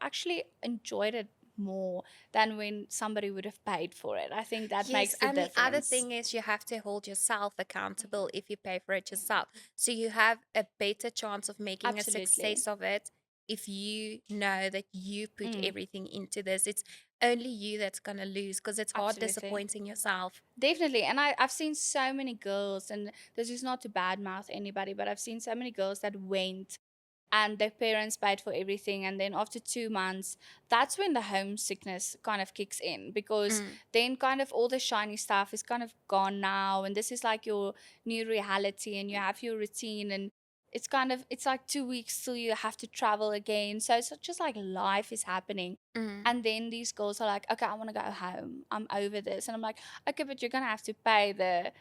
actually enjoyed it more than when somebody would have paid for it. I think that Yes, makes the and the other difference. thing is you have to hold yourself accountable Mhm. if you pay for it yourself. So you have a better chance of making a Absolutely. success of it if you know that you put Mm, everything into this. It's only you that's going to lose because it's hard absolutely. disappointing yourself. Definitely. And I've seen so many girls, and this is not to badmouth anybody, but I've seen so many girls that went and their parents paid for everything. And then after 2 months, that's when the homesickness kind of kicks in, because Mm, then kind of all the shiny stuff is kind of gone now. And this is like your new reality, and you have your routine. And it's kind of, it's like 2 weeks till you have to travel again. So it's just like life is happening. mm, And then these girls are like, okay, I want to go home. I'm over this. And I'm like, okay, but you're gonna have to pay the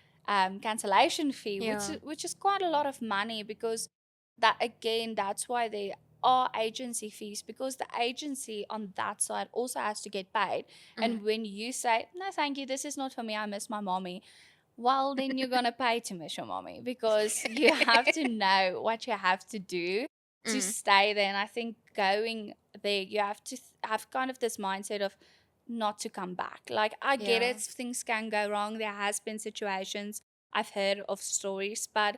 cancellation fee, yeah. which is quite a lot of money, because that again, that's why there are agency fees, because the agency on that side also has to get paid. Mm. And when you say, no, thank you, this is not for me, I miss my mommy, well, then you're going to pay to miss your mommy, because you have to know what you have to do to Mm, stay there. And I think going there, you have to have kind of this mindset of not to come back. Like, I get yeah. it, things can go wrong. There has been situations, I've heard of stories, but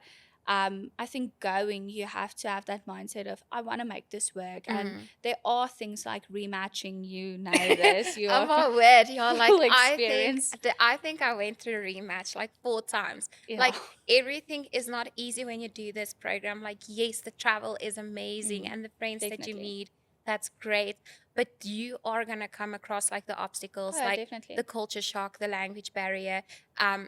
I think going, you have to have that mindset of, I want to make this work. And Mm. there are things like rematching. You know this. You I'm are all weird, yeah. Like full experience. I think I went through a rematch like 4 times. Yeah. Like everything is not easy when you do this program. Like yes, the travel is amazing Mm, and the friends that you definitely. meet, that's great. But you are gonna come across like the obstacles, Oh, like the definitely. culture shock, the language barrier.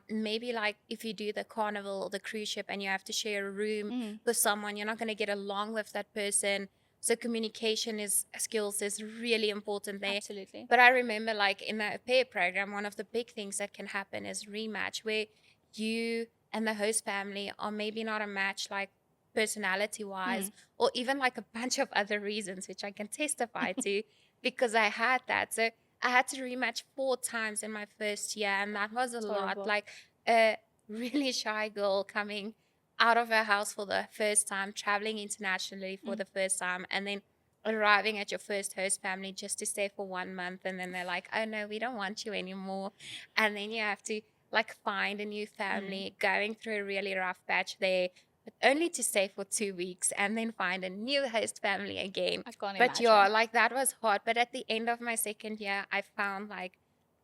Maybe like if you do the carnival or the cruise ship and you have to share a room Mm, with someone, you're not gonna get along with that person. So communication is skills is really important there. absolutely. But I remember, like in the pair program, one of the big things that can happen is rematch, where you and the host family are maybe not a match, like personality wise, Mm. or even like a bunch of other reasons, which I can testify to because I had that. So I had to rematch 4 times in my first year, and that was a It's lot. horrible. Like a really shy girl coming out of her house for the first time, traveling internationally for Mm. the first time, and then arriving at your first host family just to stay for 1 month, and then they're like, oh no, we don't want you anymore, and then you have to like find a new Mm. family, going through a really rough patch there, but only to stay for 2 weeks and then find a new host family again. I can't But yeah, imagine. like that was hard. But at the end of my second year, I found like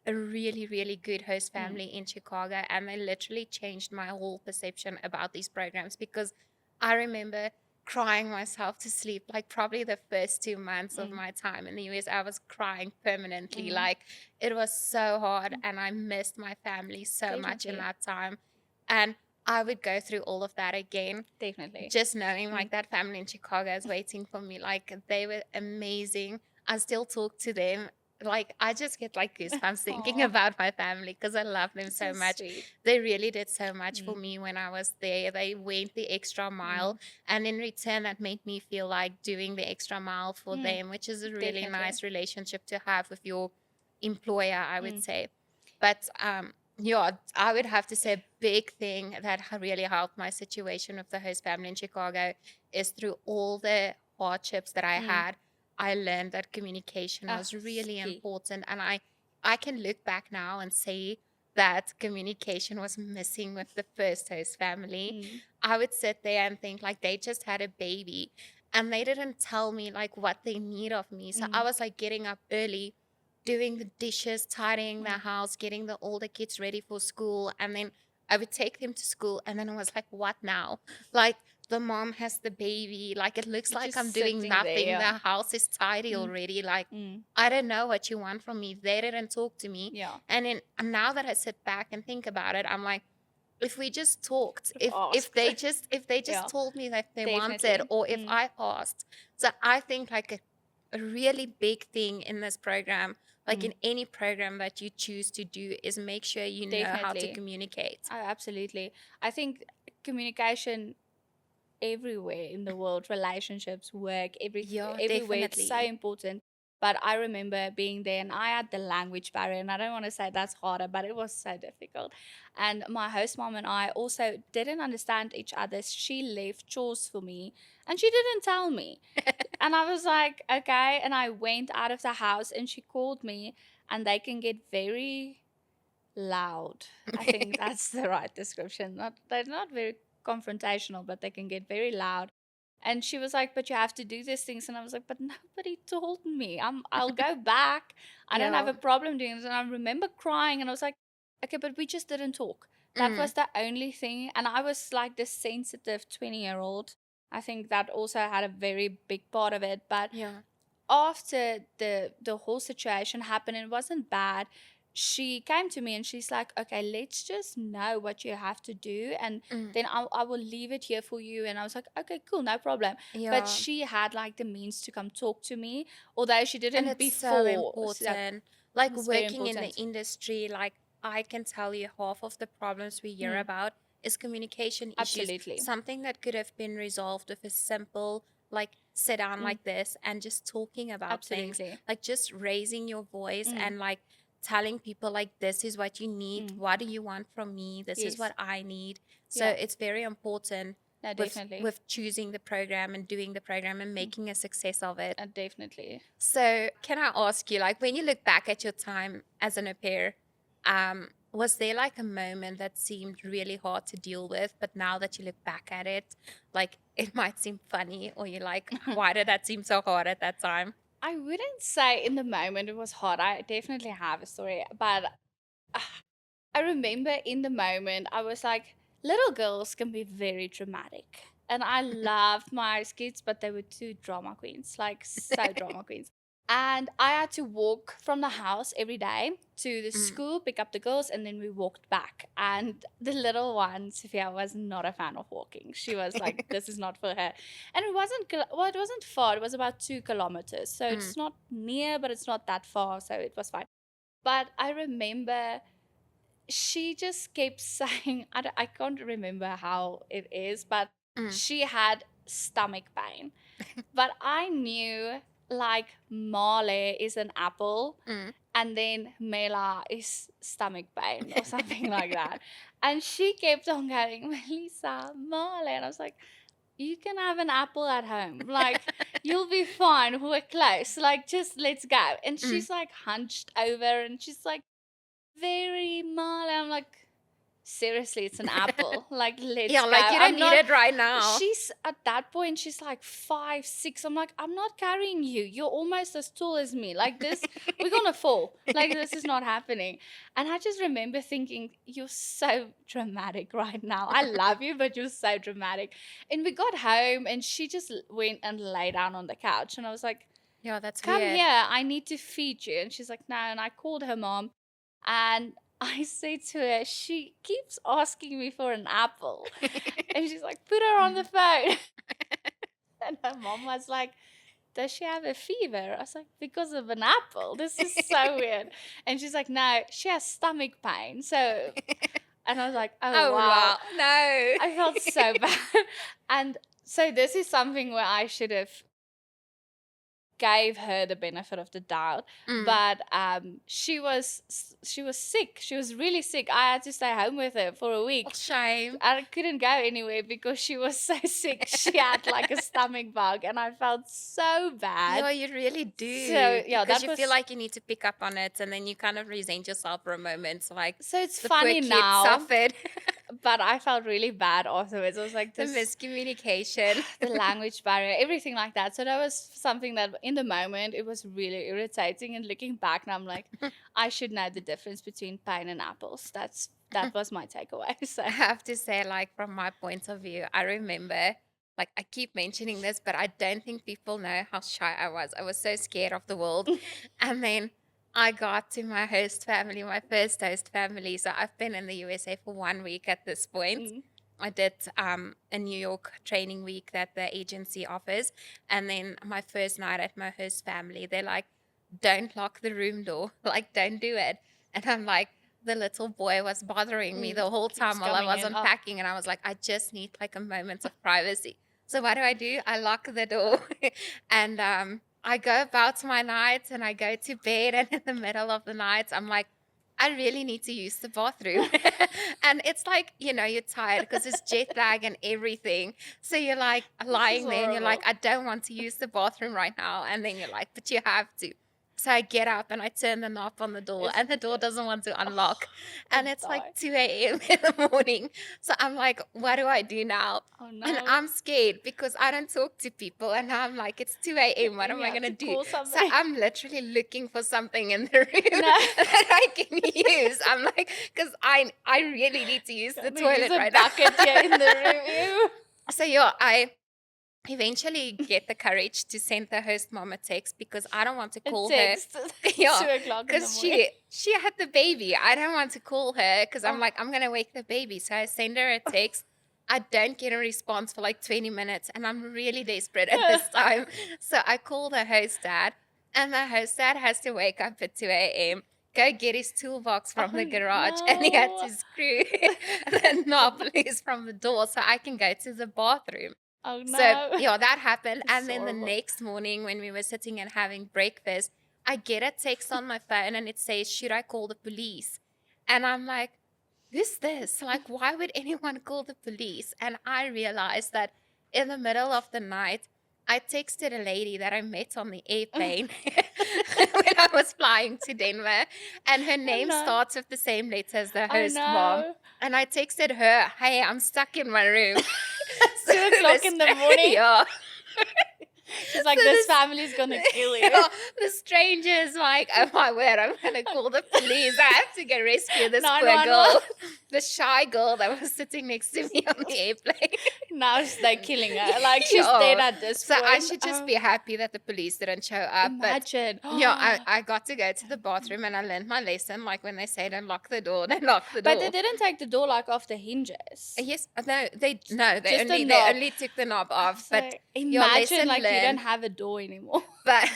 a really, really good host Mm. family in Chicago, and they literally changed my whole perception about these programs because I remember crying myself to sleep. Like probably the first 2 months of Mm. my time in the US, I was crying permanently. Mm. Like it was so hard, Mm. and I missed my family so much in Definitely. that time. And I would go through all of that again, Definitely. just knowing Mm. like that family in Chicago is waiting for me. Like they were amazing. I still talk to them. Like I just get like goosebumps thinking Aw, about my family because I love them that's so so much. sweet. They really did so much for Mm. me when I was there. They went the extra mile, Mm. and in return, that made me feel like doing the extra mile for Mm. them, which is a really Definitely. nice relationship to have with your employer, I would Mm. say. But yeah, I would have to say a big thing that really helped my situation with the host family in Chicago is through all the hardships that I Mm. had, I learned that communication Ah, was it's really key. important. And I can look back now and say that communication was missing with the first host family. Mm. I would sit there and think like they just had a baby and they didn't tell me like what they need of me. So I Mm. was like getting up early, doing the dishes, tidying the Mm. house, getting the older kids ready for school. And then I would take them to school. And then I was like, what now? Like, the mom has the baby. Like, it looks You're like just I'm doing sitting there. nothing. Yeah. The house is tidy Mm. already. Like, Mm. I don't know what you want from me. They didn't talk to me. Yeah. And then and now that I sit back and think about it, I'm like, if we just talked, Could have asked. if they just Yeah. told me that they wanted, Definitely. or if Mm. I asked. So I think like a really big thing in this program, like Mm. in any program that you choose to do, is make sure you know how to Definitely. communicate. Oh, absolutely. I think communication everywhere in the world, relationships, work, Yeah, everywhere, it's so definitely. important. But I remember being there and I had the language barrier, and I don't want to say that's harder, but it was so difficult. And my host mom and I also didn't understand each other. She left chores for me and she didn't tell me. And I was like, okay. And I went out of the house and she called me, and they can get very loud. I think that's the right description. Not they're not very confrontational, but they can get very loud. And she was like, "But you have to do these things." And I was like, "But nobody told me. I'll go back. I don't have Yeah. a problem doing this." And I remember crying, and I was like, "Okay, but we just didn't talk." That Mm, was the only thing. And I was like this sensitive 20-year-old. I think that also had a very big part of it. But yeah. after the whole situation happened, it wasn't bad. She came to me and she's like, okay, let's just know what you have to do, and Mm, then I will leave it here for you. And I was like, okay, cool, no problem. But yeah. she had like the means to come talk to me, although she And didn't it's so before. So it important. Like was very working in the important. industry, like I can tell you half of the problems we hear Mm, about is communication issues. absolutely. Something that could have been resolved with a simple, like, sit down Mm, like this and just talking about things, absolutely. like just raising your voice Mm, and like telling people, like, this is what you need. mm, What do you want from me? This is yes. what I need. So Yeah. it's very important No, with definitely. with choosing the program and doing the program and Mm, making a success of it. definitely. So, can I ask you, like, when you look back at your time as an au pair, was there like a moment that seemed really hard to deal with, but now that you look back at it, like, it might seem funny, or you're like, why did that seem so hard at that time? I wouldn't say in the moment it was hard. I definitely have a story, but I remember in the moment, I was like, little girls can be very dramatic. And I loved my kids, but they were two drama queens, like so drama queens. And I had to walk from the house every day to the Mm, school, pick up the girls, and then we walked back. And the little one, Sophia, was not a fan of walking. She was like, this is not for her. And it wasn't, well, it wasn't far. It was about 2 kilometers. So mm, it's not near, but it's not that far. So it was fine. But I remember she just kept saying, I can't remember how it is, but mm, she had stomach pain. But I knew like Male is an apple, mm. and then Mela is stomach pain or something like that. And she kept on going, Melissa, Male. And I was like, you can have an apple at home. Like, you'll be fine. We're close. Like, just let's go. And Mm. she's like hunched over and she's like, very mild. I'm like, seriously, it's an apple. Like, let's Yeah, go. like you don't I'm need not. it right now. She's at that point, she's like 5, 6. I'm like, I'm not carrying you. You're almost as tall as me. Like, this, we're gonna fall. Like, this is not happening. And I just remember thinking, you're so dramatic right now. I love you, but you're so dramatic. And we got home and she just went and lay down on the couch. And I was like, Yeah, that's come weird. here, I need to feed you. And she's like, no. And I called her mom and I said to her, she keeps asking me for an apple. And she's like, put her on the phone. And her mom was like, does she have a fever? I was like, because of an apple. This is so weird. And she's like, no, she has stomach pain. So, and I was like, oh, Oh, wow. wow. No. I felt so bad. And so this is something where I should have gave her the benefit of the doubt, Mm. but she was sick. She was really sick. I had to stay home with her for a Oh, week. shame. I couldn't go anywhere because she was so sick. She had like a stomach bug and I felt so Yeah, bad. you really So do. yeah, Because that you feel was like you need to pick up on it, and then you kind of resent yourself for a moment. So, like, so it's the poor funny kid now, suffered. but I felt really bad afterwards. I was like, The this miscommunication. the language barrier, everything like that. So that was something that in the moment it was really irritating. And looking back now, I'm like, I should know the difference between pain and apples. That was my takeaway. So I have to say, like, from my point of view, I remember, like, I keep mentioning this, but I don't think people know how shy I was. I was so scared of the world. And then I got to my host family, my first host family. So I've been in the USA for 1 week at this point. mm, I did a New York training week that the agency offers. And then my first night at my host family, they're like, don't lock the room door. Like, don't do it. And I'm like, the little boy was bothering me the whole Keeps time while I coming was in. Oh, unpacking, and I was like, I just need like a moment of privacy. So what do? I lock the door and I go about my night and I go to bed, and in the middle of the night, I'm like, I really need to use the bathroom. And it's like, you're tired because it's jet lag and everything. So you're like this is lying there and you're horrible. like, I don't want to use the bathroom right now. And then you're like, but you have to. So I get up and I turn the knob on the door, It's and the door doesn't want to unlock. And it's like die. 2 a.m. in the morning. So I'm like, what do I do now? Oh And no. I'm scared because I don't talk to people. And now I'm like, it's 2 a.m. What And am you I have going to to do? call So somebody. I'm literally looking for something in the room No. that I can use. I'm like, because I really need to use the Gonna toilet use a right now. bucket here in the room. Ew. So yeah, I eventually get the courage to send the host mom a text because I don't want to A call her. text. Yeah, 2 o'clock in the because morning. she had the baby. I don't want to call her because I'm Oh. like, I'm gonna wake the baby. So I send her a text. I don't get a response for like 20 minutes, and I'm really desperate at this time. So I call the host dad, and the host dad has to wake up at 2 a.m., go get his toolbox from the garage, and he had to No. screw the knob loose from the door so I can go to the bathroom. Oh So no. yeah, that happened. This is And then the horrible. next morning when we were sitting and having breakfast, I get a text on my phone and it says, should I call the police? And I'm like, who's this? Like, why would anyone call the police? And I realized that in the middle of the night, I texted a lady that I met on the airplane when I was flying to Denver, and her name no. starts with the same letter as the Oh host mom. no. And I texted her, hey, I'm stuck in my room. 2 o'clock in the morning. Yeah. She's like, So this this- family's gonna kill you. Yeah, the stranger is like, oh my word, I'm gonna call the police. I have to go rescue this poor 911. girl. The shy girl that was sitting next to me on the airplane. Now they're killing her. Like she's Yeah. dead at this So point. I should just Oh, be happy that the police didn't show up. imagine. But yeah, I got to go to the bathroom and I learned my lesson. Like when they say don't lock the door, they lock the door. But they didn't take the door like off the hinges. Yes, no, they Just the only knob. took the knob off. So But imagine lesson like you don't learned. have a door anymore. But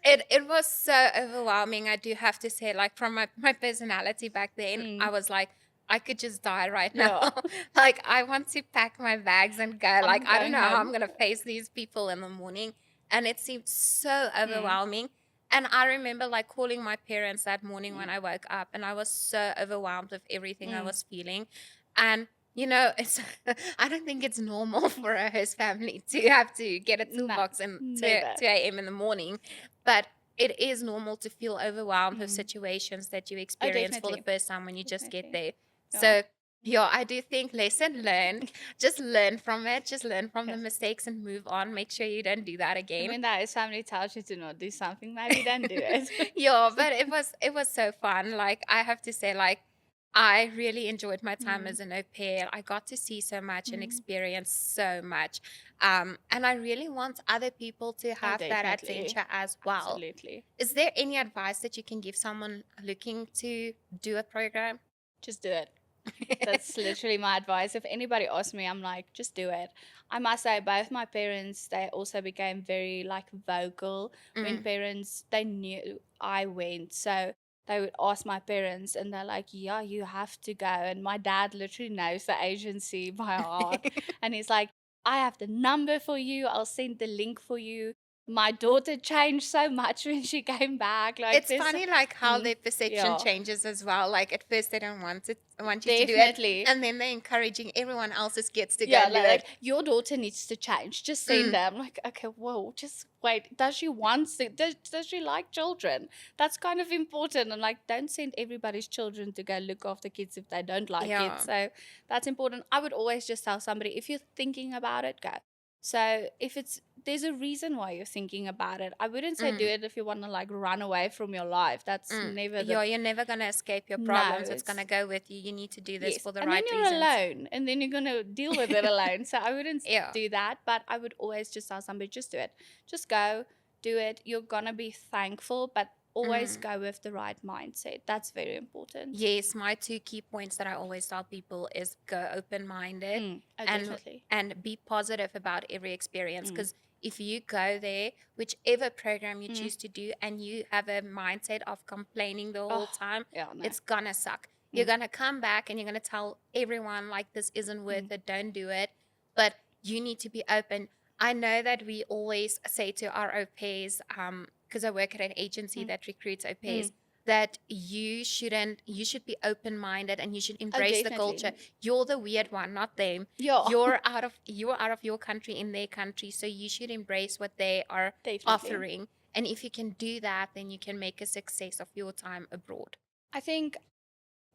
it was so overwhelming. I do have to say, like from my personality back then, I was like, I could just die right now. Yeah. Like I want to pack my bags and go. Like I don't going know how I'm home. gonna face these people in the morning. And it seemed so overwhelming. And I remember like calling my parents that morning when I woke up, and I was so overwhelmed with everything I was feeling. And it's I don't think it's normal for a host family to have to get a toolbox in never. 2 a.m. in the morning, but it is normal to feel overwhelmed with situations that you experience for the definitely. first time when you just get there. Yeah. So yeah, I do think lesson learned. Just learn from it. Just learn from the mistakes and move on. Make sure you don't do that again. When that family tells you to not do something, maybe don't do it. Yeah, but it was so fun. Like I have to say, like I really enjoyed my time as an au pair. I got to see so much and experience so much. And I really want other people to have that definitely. adventure as well. Absolutely. Is there any advice that you can give someone looking to do a program? Just do it. That's literally my advice. If anybody asks me, I'm like, just do it. I must say, both my parents, they also became very like vocal when parents, they knew I went. So they would ask my parents and they're like, yeah, you have to go. And my dad literally knows the agency by heart. And he's like, I have the number for you. I'll send the link for you. My daughter changed so much when she came back. Like It's funny like how their perception Yeah. changes as well. Like at first they don't want you to do Definitely. it. And then they're encouraging everyone else's kids to Yeah, go do like it. your daughter needs to change. Just send them. Like, okay, whoa, just wait. Does she want to? Does she like children? That's kind of important. And like, don't send everybody's children to go look after kids if they don't like Yeah. it. So that's important. I would always just tell somebody, if you're thinking about it, go. So if there's a reason why you're thinking about it. I wouldn't say do it if you want to like run away from your life. That's never the Yeah, you're never gonna escape your No, problems. It's it's- gonna go with you. You need to do this Yes, for the and right then you're reasons. alone, and then you're gonna deal with it alone. So I wouldn't Yeah. do that, but I would always just tell somebody, just do it, just go, do it. You're gonna be thankful, but always go with the right mindset. That's very important. Yes, my 2 key points that I always tell people is go open-minded Oh, and definitely. and be positive about every experience. Because if you go there, whichever program you choose to do, and you have a mindset of complaining the whole time, Yeah, no. it's gonna suck. You're going to come back and you're going to tell everyone, like, this isn't worth it, don't do it. But you need to be open. I know that we always say to our au pairs, because I work at an agency that recruits au pairs, that you should be open-minded and you should embrace the culture. You're the weird one, not them. Yeah. You're out of your country, in their country, so you should embrace what they are offering. And if you can do that, then you can make a success of your time abroad. I think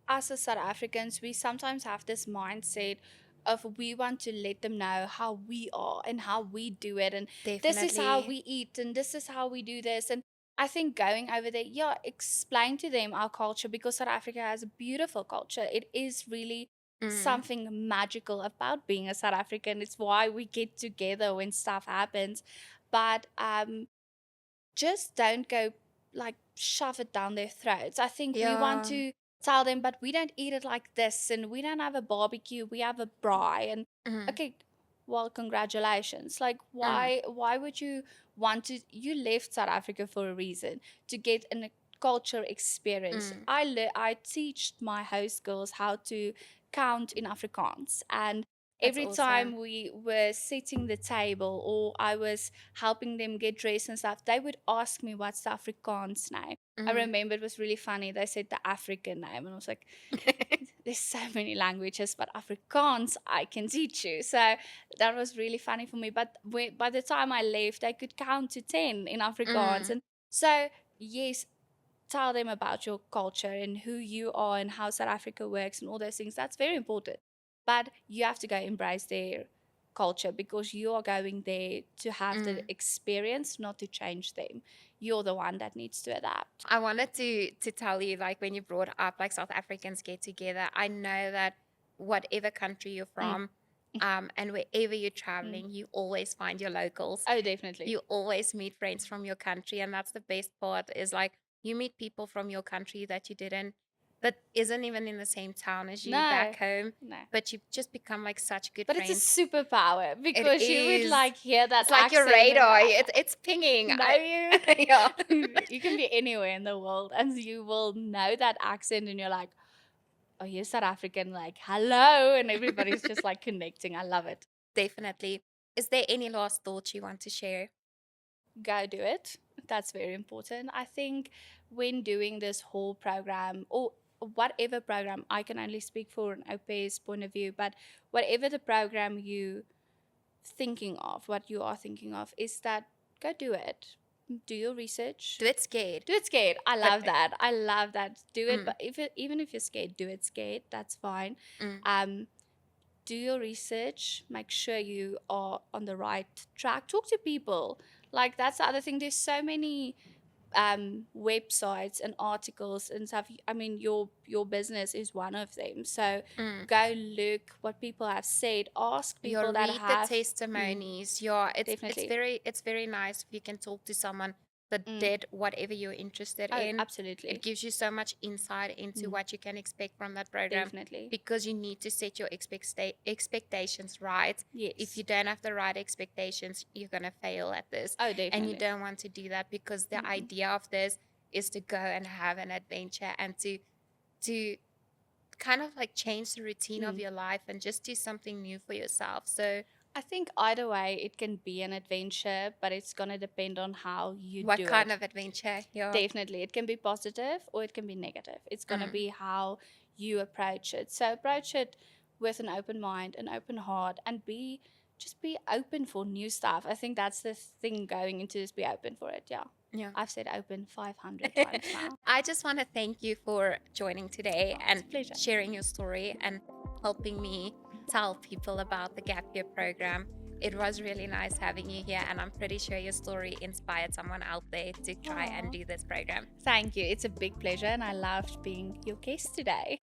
as a South Africans, we sometimes have this mindset of we want to let them know how we are and how we do it, and this is how we eat, and this is how we do this. And I think going over there, explain to them our culture, because South Africa has a beautiful culture. It is really something magical about being a South African. It's why we get together when stuff happens. But just don't go like shove it down their throats. I think we want to tell them, but we don't eat it like this, and we don't have a barbecue, we have a braai. And okay, well, congratulations. Like, why would you want to? You left South Africa for a reason, to get a culture experience. I teach my host girls how to count in Afrikaans, and every time we were setting the table or I was helping them get dressed and stuff, they would ask me, what's the Afrikaans name? I remember it was really funny. They said the African name, and I was like, there's so many languages, but Afrikaans I can teach you. So that was really funny for me. But by the time I left, I could count to 10 in Afrikaans. And so, yes, tell them about your culture and who you are and how South Africa works and all those things. That's very important. But you have to go embrace their culture, because you are going there to have the experience, not to change them. You're the one that needs to adapt. I wanted to tell you, like, when you brought up like South Africans get together, I know that whatever country you're from, and wherever you're traveling, you always find your locals. Oh, definitely. You always meet friends from your country, and that's the best part, is like you meet people from your country that isn't even in the same town as you back home. But you just become like such good friends. But it's a superpower, because you would like hear that it's like your radar. It's pinging. You can be anywhere in the world and you will know that accent, and you're like, oh, you're South African, like, hello, and everybody's just like connecting. I love it. Definitely. Is there any last thoughts you want to share? Go do it. That's very important. I think when doing this whole program, or whatever program, I can only speak for an au pair's point of view, but whatever the program what you are thinking of, is that go do it. Do your research. Do it scared. I love that. Do it, but even if you're scared, do it scared. That's fine. Do your research. Make sure you are on the right track. Talk to people. Like, that's the other thing. There's so many websites and articles and stuff. I mean, your business is one of them. So go look what people have said. Ask people that have. Read the testimonies. It's very nice if you can talk to someone that did whatever you're interested in. Absolutely. It gives you so much insight into what you can expect from that program. Definitely. Because you need to set your expectations right. Yes. If you don't have the right expectations, you're going to fail at this. Oh, definitely. And you don't want to do that, because the idea of this is to go and have an adventure and to kind of like change the routine of your life and just do something new for yourself. So I think either way it can be an adventure, but it's going to depend on how you do it. What kind of adventure? Yeah. Definitely. It can be positive or it can be negative. It's going to be how you approach it. So approach it with an open mind, an open heart, and just be open for new stuff. I think that's the thing going into this, be open for it. Yeah. I've said open 500 times now. I just want to thank you for joining today and sharing your story and helping me tell people about the Gap Year program. It was really nice having you here, and I'm pretty sure your story inspired someone out there to try and do this program. Thank you. It's a big pleasure, and I loved being your guest today.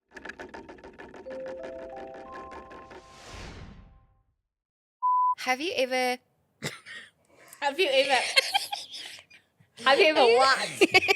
Have you ever what?